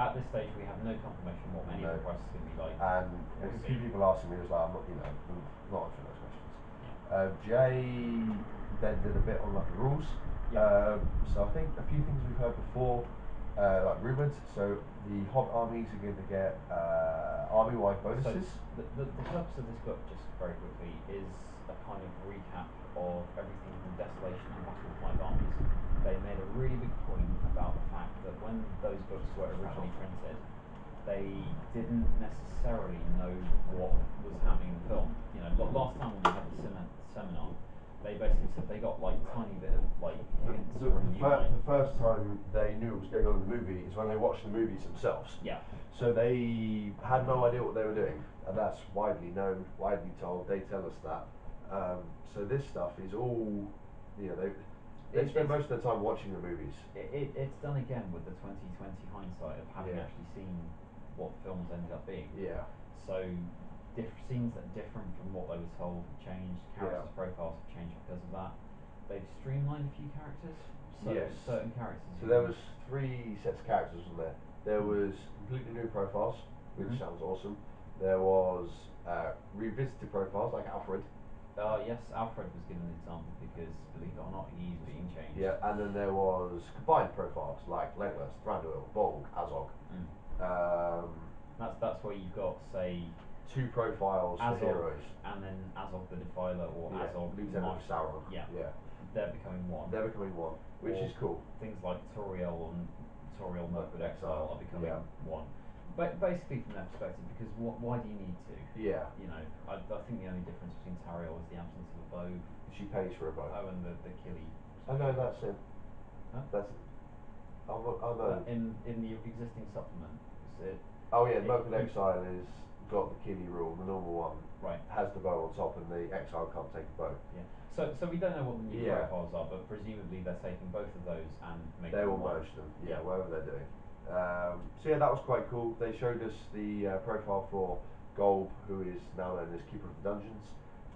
At this stage, we have no confirmation what many of the prices are going to be like. And a few people asking me, was like, I'm not, you know, I'm not answering those questions. Jay then did a bit on like the rules. So I think a few things we've heard before, like rumoured. So the Hob armies are going to get army-wide bonuses. So the purpose of this book, just very quickly, is a kind of recap of everything from Desolation and Battle of the Five Armies. They made a really big point about the fact that when those books were originally printed, they didn't necessarily know what was happening in the film. You know, last time when we had the seminar, they basically said they got like tiny bit of like hints So from the first time they knew what was going on in the movie is when they watched the movies themselves. Yeah. So they had no idea what they were doing, and that's widely known, widely told. They tell us that. So this stuff is all, you know, they spend most of their time watching the movies. It's done again with the 2020 hindsight of having actually seen what films ended up being. Yeah. So scenes that are different from what they were told have changed. Characters' profiles have changed because of that. They've streamlined a few characters. So Yes. certain characters. So there was 3 sets of characters, wasn't there? There was completely new profiles, which sounds awesome. There was revisited profiles like Alfred. Yes, Alfred was given an example because, believe it or not, he's being changed. Yeah, and then there was combined profiles like Legolas, Thranduil, Bolg, Azog. That's where you've got, say, 2 profiles Azog, for heroes. and then Azog the Defiler, or Azog Lieutenant of Sauron. Yeah. Yeah. They're becoming one. They're becoming one, which is cool. Things like Toriel and Toriel Mirkwood Exile are becoming one. But basically, from their perspective, because why do you need to? Yeah. You know, I think the only difference between Tariel is the absence of a bow. She pays for a bow. Oh, and the killie. Oh no, that's it. Huh? That's. Oh no. In the existing supplement, is it? Oh yeah, Mirkwood Exile is got the killie rule, the normal one. Right. Has the bow on top, and the exile can't take a bow. Yeah. So we don't know what the new profiles are, but presumably they're taking both of those and making. They will merge them. Yeah, whatever they're doing. So yeah, that was quite cool. They showed us the profile for Golb, who is now known as Keeper of the Dungeons.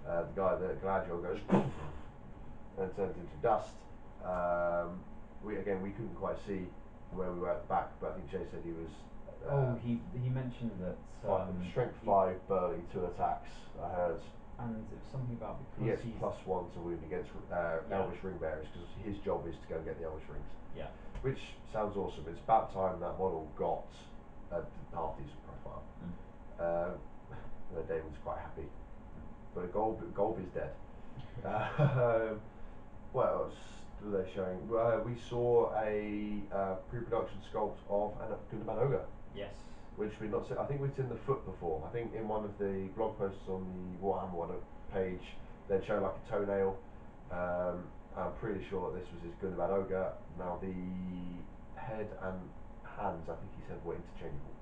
The guy that Galadriel goes and turns into dust. We couldn't quite see where we were at the back, but I think Jay said he was. He mentioned that strength 5, burly, 2 attacks. I heard. And it was something about because he gets +1 to wound against Elvish ring bearers because his job is to go and get the Elvish rings. Yeah. Which sounds awesome. It's about time that model got a half decent profile. Damon's quite happy, but Golb is dead. What else were they showing? We saw a pre-production sculpt of Gundam Ogre. Yes. Which we've not seen. I think we've seen the foot before. I think in one of the blog posts on the Warhammer page, they'd show like a toenail. I'm pretty sure that this was his Gundam Ogre. Now the head and hands, I think he said, were interchangeable.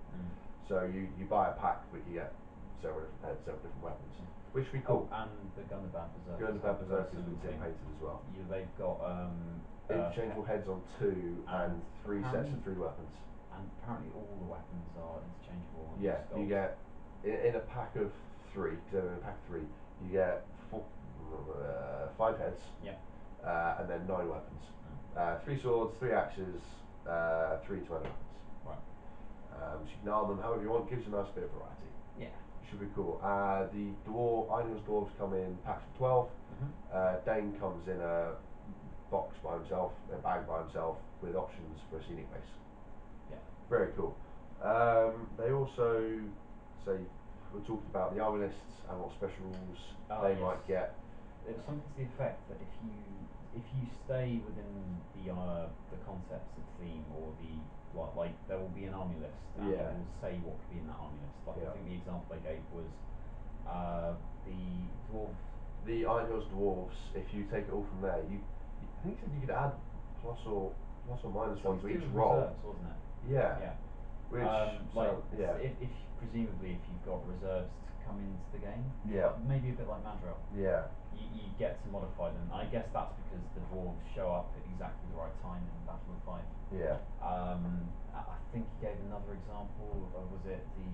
So you buy a pack, but you get several different heads, several different weapons, which would be cool. And the Gundam Berserkers. Gundam Berserkers has been tin painted as well. They've got interchangeable heads on 2 and 3 sets of 3 weapons. And apparently all the weapons are interchangeable. Yeah, you get in a pack of 3. So in a pack of 3, you get 5 heads. Yeah. And then 9 weapons. 3 swords, 3 axes, 3 2 weapons. Right. So you can arm them however you want. Gives you a nice bit of variety. Yeah. Should be cool. The Iron Hills dwarves come in packs of 12. Dane comes in a box by himself, a bag by himself, with options for a scenic base. Very cool. They also we talked about the army lists and what special rules they might get. It was something to the effect that if you stay within the concepts of theme or the like there will be an army list and it will say what could be in that army list. Like I think the example they gave was the Iron Hills dwarves. If you take it all from there, I think you could add plus or minus 1 to each roll. Reserves, wasn't it? Yeah. Which if presumably if you've got reserves to come into the game, maybe a bit like Madriel. Yeah. You get to modify them. I guess that's because the dwarves show up at exactly the right time in Battle of 5. Yeah. I think he gave another example. Was it the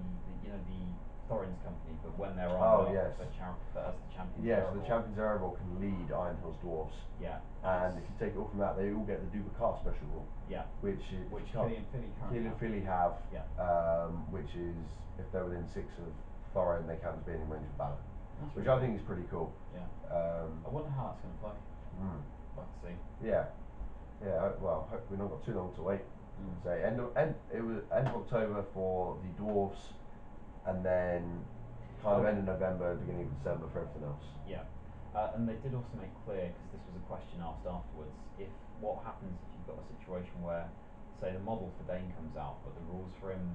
Thorin's company? But when they're on as the champions. Yes, the champions Erebor can lead Iron Hills dwarves. Yeah. And if you take it all from that, they all get the Dubakar special rule. Yeah. Which Killy and Philly have. Yeah. Which is if they're within 6 of Thorin, they count as being in range of battle. Which I think is pretty cool. Yeah. I wonder how that's going to play. Like to see. Yeah. Yeah. Well, we've not got too long to wait. Say it was end of October for the dwarves, and then kind of end of November, beginning of December for everything else. Yeah. And they did also make clear, because this was a question asked afterwards, what happens if you've got a situation where, say, the model for Dane comes out, but the rules for him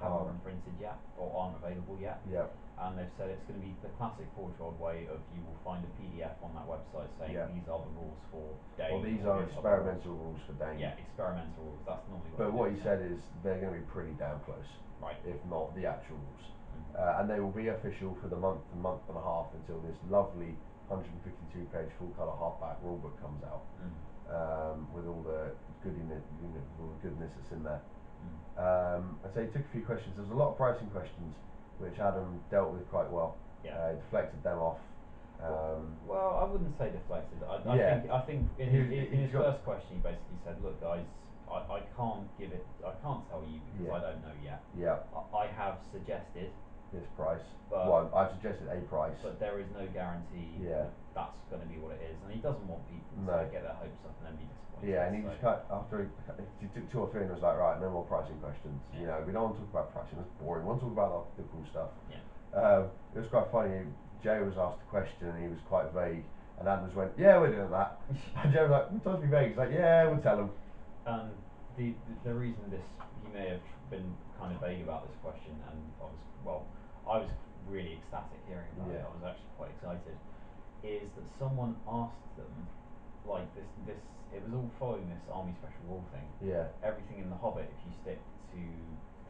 haven't been printed yet or aren't available yet. Yeah. And they've said it's going to be the classic Forge way of you will find a PDF on that website saying these are the rules for Dane. Well, these are experimental rules for Dane. Yeah, experimental rules. That's normally what. But what he said is they're going to be pretty damn close, right? If not the actual rules, and they will be official for the month and a half until this lovely 152-page full colour hardback rulebook comes out, with all the goodness that's in there. I'd say he took a few questions. There's a lot of pricing questions, which Adam dealt with quite well. Yeah. He deflected them off. Well, I wouldn't say deflected. I think in his first question he basically said, "Look, guys, I can't tell you because I don't know yet. Yeah. I have suggested this price. But well, I've suggested a price. But there is no guarantee that's going to be what it is, and he doesn't want people to get their hopes up and then be disappointed. Yeah, and he just after he took 2 or 3 and was like, right, no more pricing questions. You know, we don't want to talk about pricing. It's boring. We want to talk about the cool stuff. Yeah. It was quite funny. Jay was asked a question and he was quite vague, and Adam just went, "Yeah, we're doing that." And Jay was like, "We're supposed to be vague." He's like, "Yeah, we'll tell him." The reason he may have been kind of vague about this question, and I was really ecstatic hearing about it. I was actually quite excited. Is that someone asked them, like this it was all following this army special rule thing. Yeah. Everything in the Hobbit, if you stick to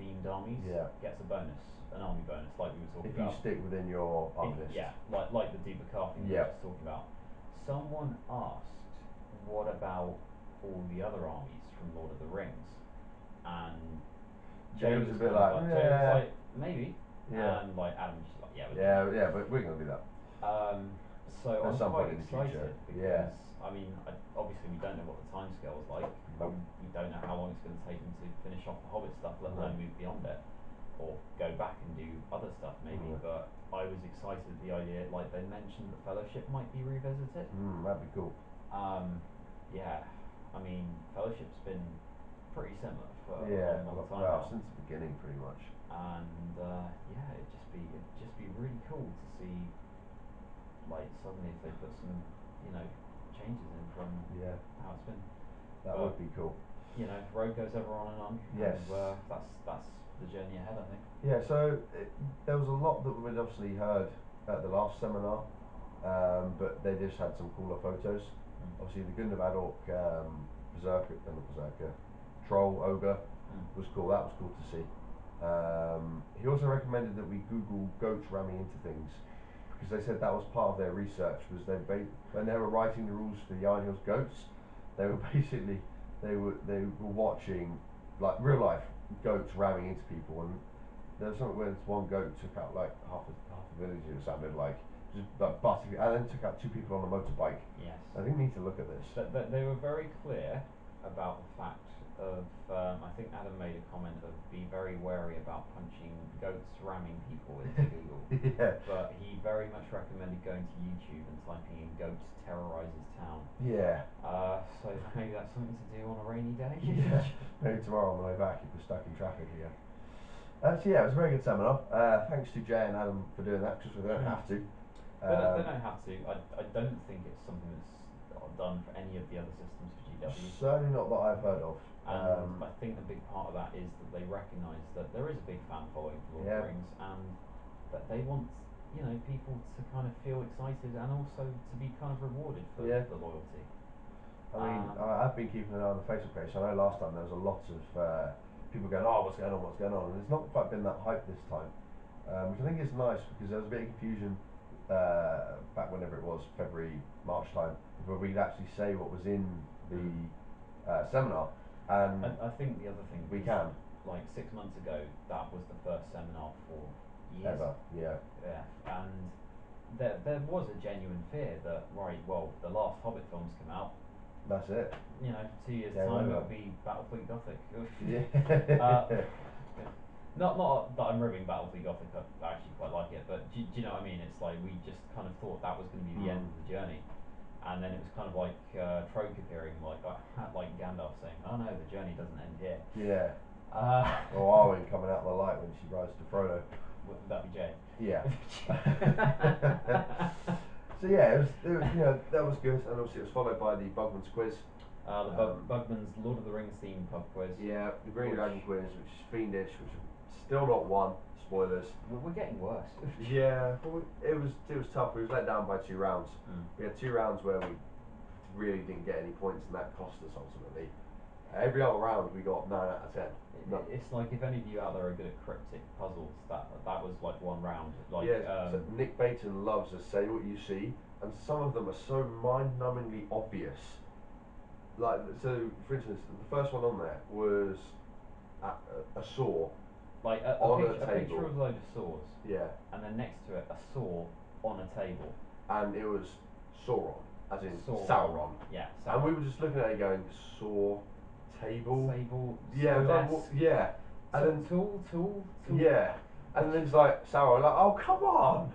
themed armies, gets a bonus, an army bonus, like we were talking about. If you stick within your army list. Yeah, like the Dubakar thing we were just talking about. Someone asked, what about all the other armies from Lord of the Rings? And Jay was a bit like, maybe. Yeah. And like Adam was just like, yeah, but we're gonna do that. So at I'm quite excited because I mean, obviously we don't know what the timescale is like. We don't know how long it's going to take them to finish off the Hobbit stuff, let alone move beyond it, or go back and do other stuff maybe. But I was excited at the idea, like they mentioned that Fellowship might be revisited. That'd be cool. Yeah, I mean, Fellowship's been pretty similar for a long time now. Since the beginning, pretty much. And it'd just be really cool to see, like suddenly if they put some, changes in from how it's been. That would be cool. Road goes ever on and on. Yes. And, that's the journey ahead, I think. Yeah. So there was a lot that we'd obviously heard at the last seminar, but they just had some cooler photos. Obviously, the Gund of Adork Berserker, Troll Ogre was cool. That was cool to see. He also recommended that we Google goats ramming into things, because they said that was part of their research. Was when they were writing the rules for the Iron Hills goats, they were basically they were watching like real life goats ramming into people, and there was something where this one goat took out like half a village. It sounded like just like butting, and then took out 2 people on a motorbike. Yes. I think we need to look at this. But they were very clear about the fact of, I think Adam made a comment of be very wary about punching goats ramming people into Google. Yeah. But he very much recommended going to YouTube and typing in "goats terrorizes town." Yeah. So maybe that's something to do on a rainy day. Yeah. Maybe tomorrow on the way back if we're stuck in traffic again. So yeah, it was a very good seminar. Thanks to Jay and Adam for doing that, because we don't have to. They don't have to. I don't think it's something that's done for any of the other systems for GWs. Certainly not that I've heard of. And I think a big part of that is that they recognise that there is a big fan following for Lord of the Rings, and that they want people to kind of feel excited and also to be kind of rewarded for the loyalty. I mean, I've been keeping an eye on the Facebook page. So I know last time there was a lot of people going, "Oh, what's going on?" And it's not quite been that hype this time, which I think is nice, because there was a bit of confusion back whenever it was, February, March time, where we'd actually say what was in the seminar. And I think the other thing we can. Like 6 months ago, that was the first seminar for years. Ever, yeah. Yeah, and there was a genuine fear that the last Hobbit films come out. That's it. 2 years time it'll be Battlefleet Gothic. Yeah. Not that I'm ribbing Battlefleet Gothic. I actually quite like it, but do you know what I mean? It's like we just kind of thought that was going to be the end of the journey. And then it was kind of like Troke appearing, like Gandalf saying, "Oh no, the journey doesn't end here." Yeah. Or Arwen coming out of the light when she rises to Frodo. Would that be Jay? Yeah. So yeah, it was that was good, and obviously it was followed by the Bugman's quiz. The Bugman's Lord of the Rings themed pub quiz. Yeah, the Green Dragon quiz, which is fiendish, which Still not won. Spoilers. We're getting worse. Yeah, but it was tough. We was let down by 2 rounds. We had 2 rounds where we really didn't get any points, and that cost us ultimately. Every other round we got 9 out of 10. It's like if any of you out there are good at cryptic puzzles, that was like 1 round. Like so Nick Baton loves to say what you see, and some of them are so mind-numbingly obvious. Like, so for instance, the first one on there was a saw. Like a picture of a load of saws. Yeah. And then next to it, a saw on a table. And it was Sauron, as in Sauron. Yeah. Sauron. And we were just looking at it going, saw, table. Table. Yeah. It was like, well, yeah. And then tool. Yeah. And then it's like Sauron, like, oh come on.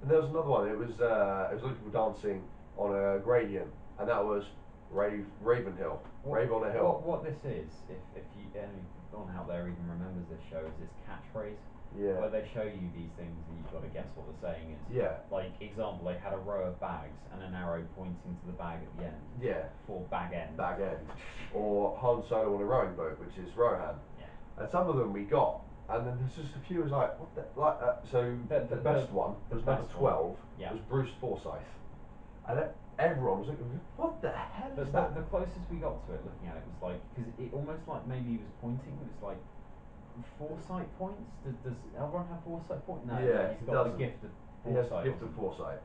And there was another one. It was people dancing on a gradient, and that was Ravenhill. Rave on a hill. What this is, if you anyone out there even remembers this show, is this catchphrase. Yeah. Where they show you these things and you've got to guess what they're saying is. Yeah. Like example, they had a row of bags and an arrow pointing to the bag at the end. Yeah. For bag end. Bag end. Or Han Solo on a rowing boat, which is Rohan. Yeah. And some of them we got, and then there's just a few was like, what the so the best one was number 12. Yeah. Was Bruce Forsyth. And everyone was like, what the hell is that? The closest we got to it, looking at it, was like, because it almost like maybe he was pointing, it was like, foresight points? Does everyone have foresight points? No, yeah, he's got the gift of foresight. He has the gift of foresight.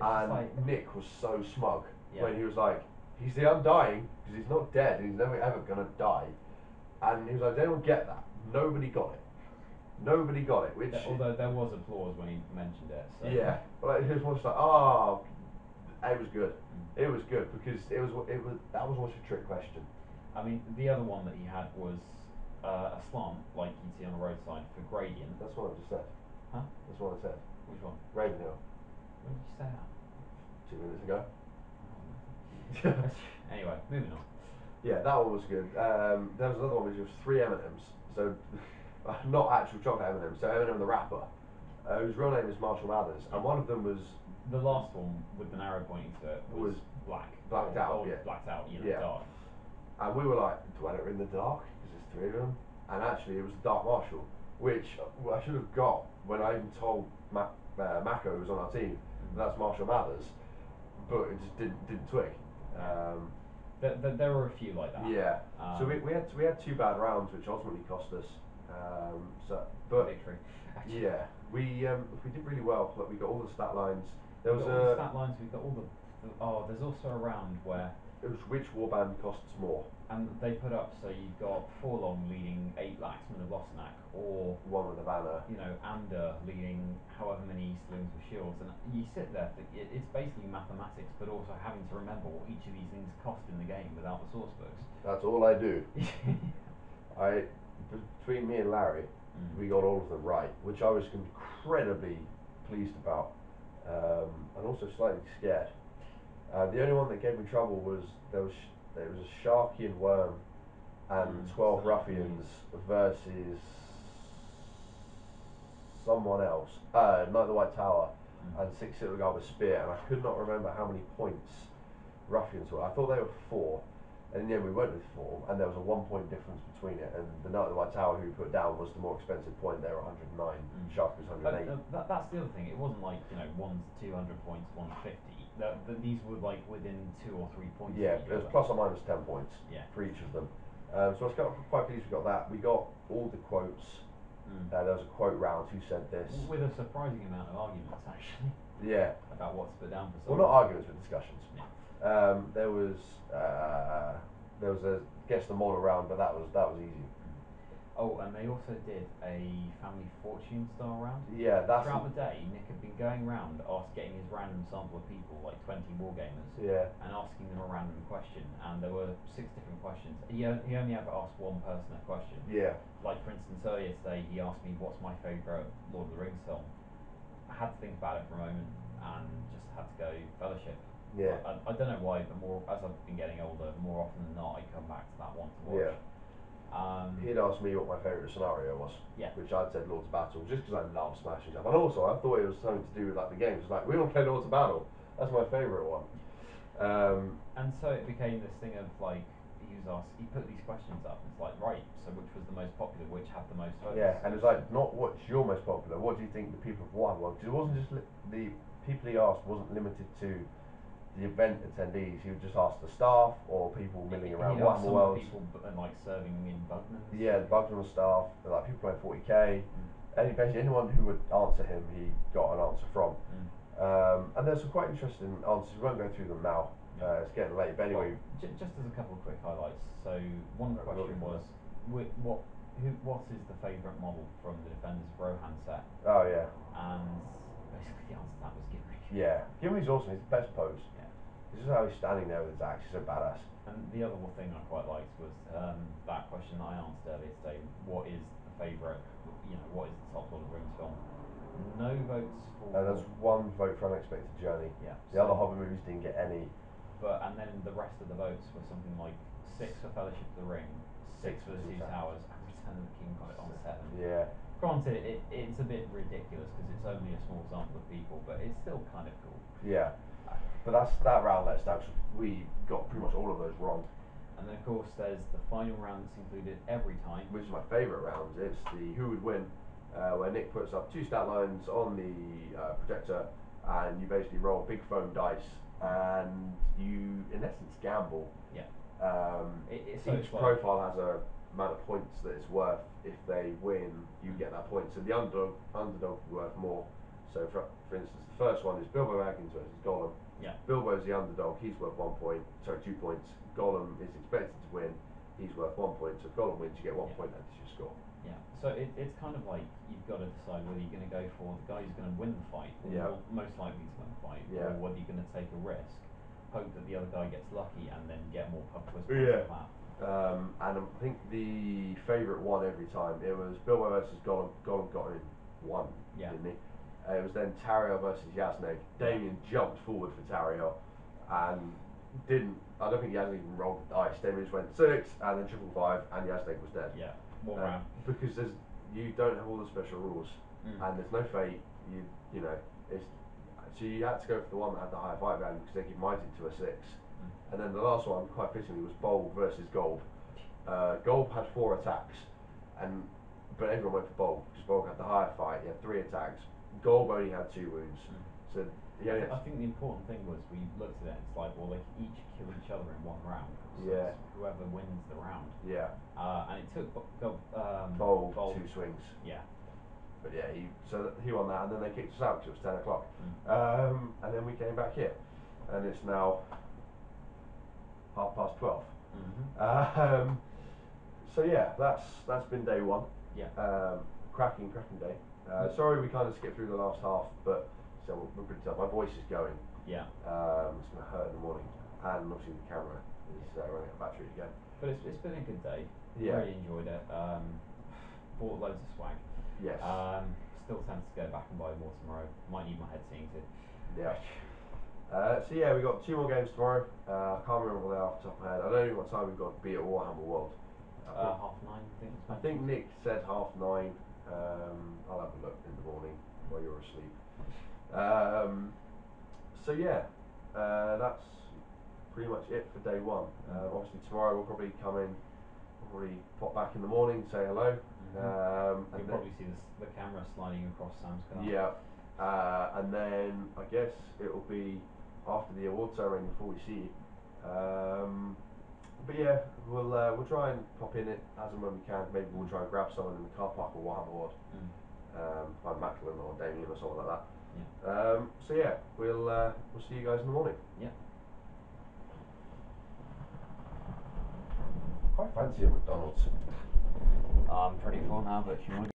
And like, Nick was so smug when he was like, he's the undying, because he's not dead, and he's never ever going to die. And he was like, did anyone get that? Nobody got it. Nobody got it. Which although there was applause when he mentioned it. So. Yeah, but like, he was just like, oh, it was good. It was good because that was almost a trick question. I mean, the other one that he had was a slant, like you'd see on a roadside for gradient. That's what I just said. Huh? That's what I said. Which one? Ravenhill. When did you say that? 2 minutes ago. Anyway, moving on. Yeah, that one was good. There was another one which was 3 M&Ms. So, not actual chocolate M&Ms. So M&M the rapper, whose real name is Marshall Mathers, and one of them was. The last one with the arrow pointing to it was blacked out, dark. And we were like, do I let her in the dark? Because there's 3 of them. And actually, it was the Dark Marshal, which I should have got when I even told Mako, who was on our team, that's Marshall Mathers, but it just didn't twig. There were a few like that. Yeah. So we had 2 bad rounds, which ultimately cost us. Victory. Yeah, we did really well. Like, we got all the stat lines. There was all the stat lines. We got all the. There's also a round where it was which warband costs more. And they put up so you've got Forlong leading 8 Laxmen of Losnak, or 1 with a banner. You know, Ander leading however many Easterlings with shields, and you sit there. It's basically mathematics, but also having to remember what each of these things cost in the game without the source books. That's all I do. Between me and Larry, we got all of them right, which I was incredibly pleased about, and also slightly scared. The only one that gave me trouble was there was a Sharkian worm and 12 ruffians versus someone else, Knight of the White Tower, and 6 Silver Guard with spear, and I could not remember how many points ruffians were. I thought they were 4. And in the end we went with 4, and there was a 1 point difference between it, and the Knight of the White Tower who we put down was the more expensive point. They were 109, Shark was 108. That's the other thing, it wasn't like, you know, one's 200 points, one's 50. These were like within 2 or 3 points. Yeah, it was plus or minus 10 points for each of them. So I was quite pleased we got that. We got all the quotes. There was a quote round, who said this. With a surprising amount of arguments, actually. Yeah. About what to put down for someone. Well, not arguments, but discussions. Yeah. There was a guess the model round, but that was easy. Oh, and they also did a family fortune star round. Yeah, that's throughout the day. Nick had been going around getting his random sample of people, like 20 wargamers, and asking them a random question. And there were 6 different questions. He only ever asked one person a question. Yeah. Like for instance, earlier today he asked me what's my favourite Lord of the Rings film. I had to think about it for a moment and just had to go Fellowship. Yeah. I don't know why, but as I've been getting older, more often than not, I come back to that one to watch. Yeah. He'd asked me what my favourite scenario was, which I'd said Lord's Battle, just because I love smashing stuff. And also, I thought it was something to do with like the games. It's like, we don't play Lord's Battle. That's my favourite one. And so it became this thing of like, he he put these questions up. It's like, right, so which was the most popular? Which had the most votes? Yeah, and it's like, not what's your most popular. What do you think the people have won? Well, because it wasn't just the people he asked wasn't limited to the event attendees. He would just ask the staff or people milling around Warhammer Worlds. People like serving in Bugman's. Yeah, the Bugman staff, like people playing 40k. Basically anyone who would answer him, he got an answer from. And there's some quite interesting answers. We won't go through them now. It's getting late, but anyway. Well, just as a couple of quick highlights. So one question was, what is the favourite model from the Defenders of Rohan set? Oh yeah. And basically the answer to that was Gimri. Yeah, Gimri's awesome. He's the best pose. This is how he's standing there with his axe. He's so badass. And the other thing I quite liked was that question that I answered earlier today. What is the favourite? What is the top Lord of the Rings film? No votes for. There's one vote for Unexpected Journey. Yeah. The other Hobbit movies didn't get any. And then the rest of the votes were something like 6 for Fellowship of the Ring, 6 for the Two Towers, and Return of the King got it on 7. Yeah. Granted, it's a bit ridiculous because it's only a small sample of people, but it's still kind of cool. Yeah. But that round let us down. We got pretty much all of those wrong. And then of course there's the final round that's included every time. Which is my favourite round. It's the who would win, where Nick puts up 2 stat lines on the projector, and you basically roll big foam dice, and you in essence gamble. Yeah. Each profile has a amount of points that it's worth. If they win, you get that point. So the underdog is worth more. So for instance, the first one is Bilbo Baggins versus Gollum. Yeah. Bilbo's the underdog, he's worth 2 points. Gollum is expected to win, he's worth 1 point. So if Gollum wins, you get 1 point, that's your score. Yeah, so it's kind of like you've got to decide whether you're going to go for the guy who's going to win the fight, or most likely to win the fight, or whether you're going to take a risk, hope that the other guy gets lucky, and then get more pub quiz points like that. And I think the favourite one every time, it was Bilbo versus Gollum. Gollum got in 1, didn't he? It was then Tariel versus Yasneg. Damien jumped forward for Tariel and I don't think Yasneg even rolled the dice. Damien just went 6 and then 555 and Yasneg was dead. Yeah, one round. Because you don't have all the special rules and there's no fate. So you had to go for the one that had the higher fight value because they give mighty to a 6. And then the last one, quite fittingly, was Bulb versus Golb. Golb had 4 attacks, but everyone went for Bulb because Bulb had the higher fight. He had 3 attacks. Golb only had 2 wounds. So I think the important thing was we looked at it and it's like, well, they could each kill each other in 1 round. So it's whoever wins the round. Yeah. And it took Bulb 2 swings. Yeah. But yeah, he won that, and then they kicked us out because it was 10 o'clock. And then we came back here, and it's now 12:30. So yeah, that's been day 1. Yeah. Cracking day. Sorry we kind of skipped through the last half, but so we're pretty tough. My voice is going. Yeah. It's going to hurt in the morning, and obviously the camera is running out of battery again. But it's been a good day. Yeah. Really enjoyed it. Bought loads of swag. Yes. Still tempted to go back and buy more tomorrow. Might need my head seeing too. Yeah. So yeah, we got 2 more games tomorrow. I can't remember what they are off the top of my head. I don't know what time we've got to be at Warhammer World. 9:30, I think. I think Nick said 9:30. I'll have a look in the morning while you're asleep. So yeah, that's pretty much it for day 1. Obviously tomorrow we'll probably come in, pop back in the morning, say hello. You'll probably see the camera sliding across Sam's car. Yeah, and then I guess it'll be after the award ceremony before we see you. But yeah, we'll try and pop in it as and when we can. Maybe we'll try and grab someone in the car park or Warhammer World. Find Macklin or Damien or someone like that. Yeah. So yeah, we'll see you guys in the morning. Yeah. Quite fancy a McDonald's. I'm pretty full now, but if you want to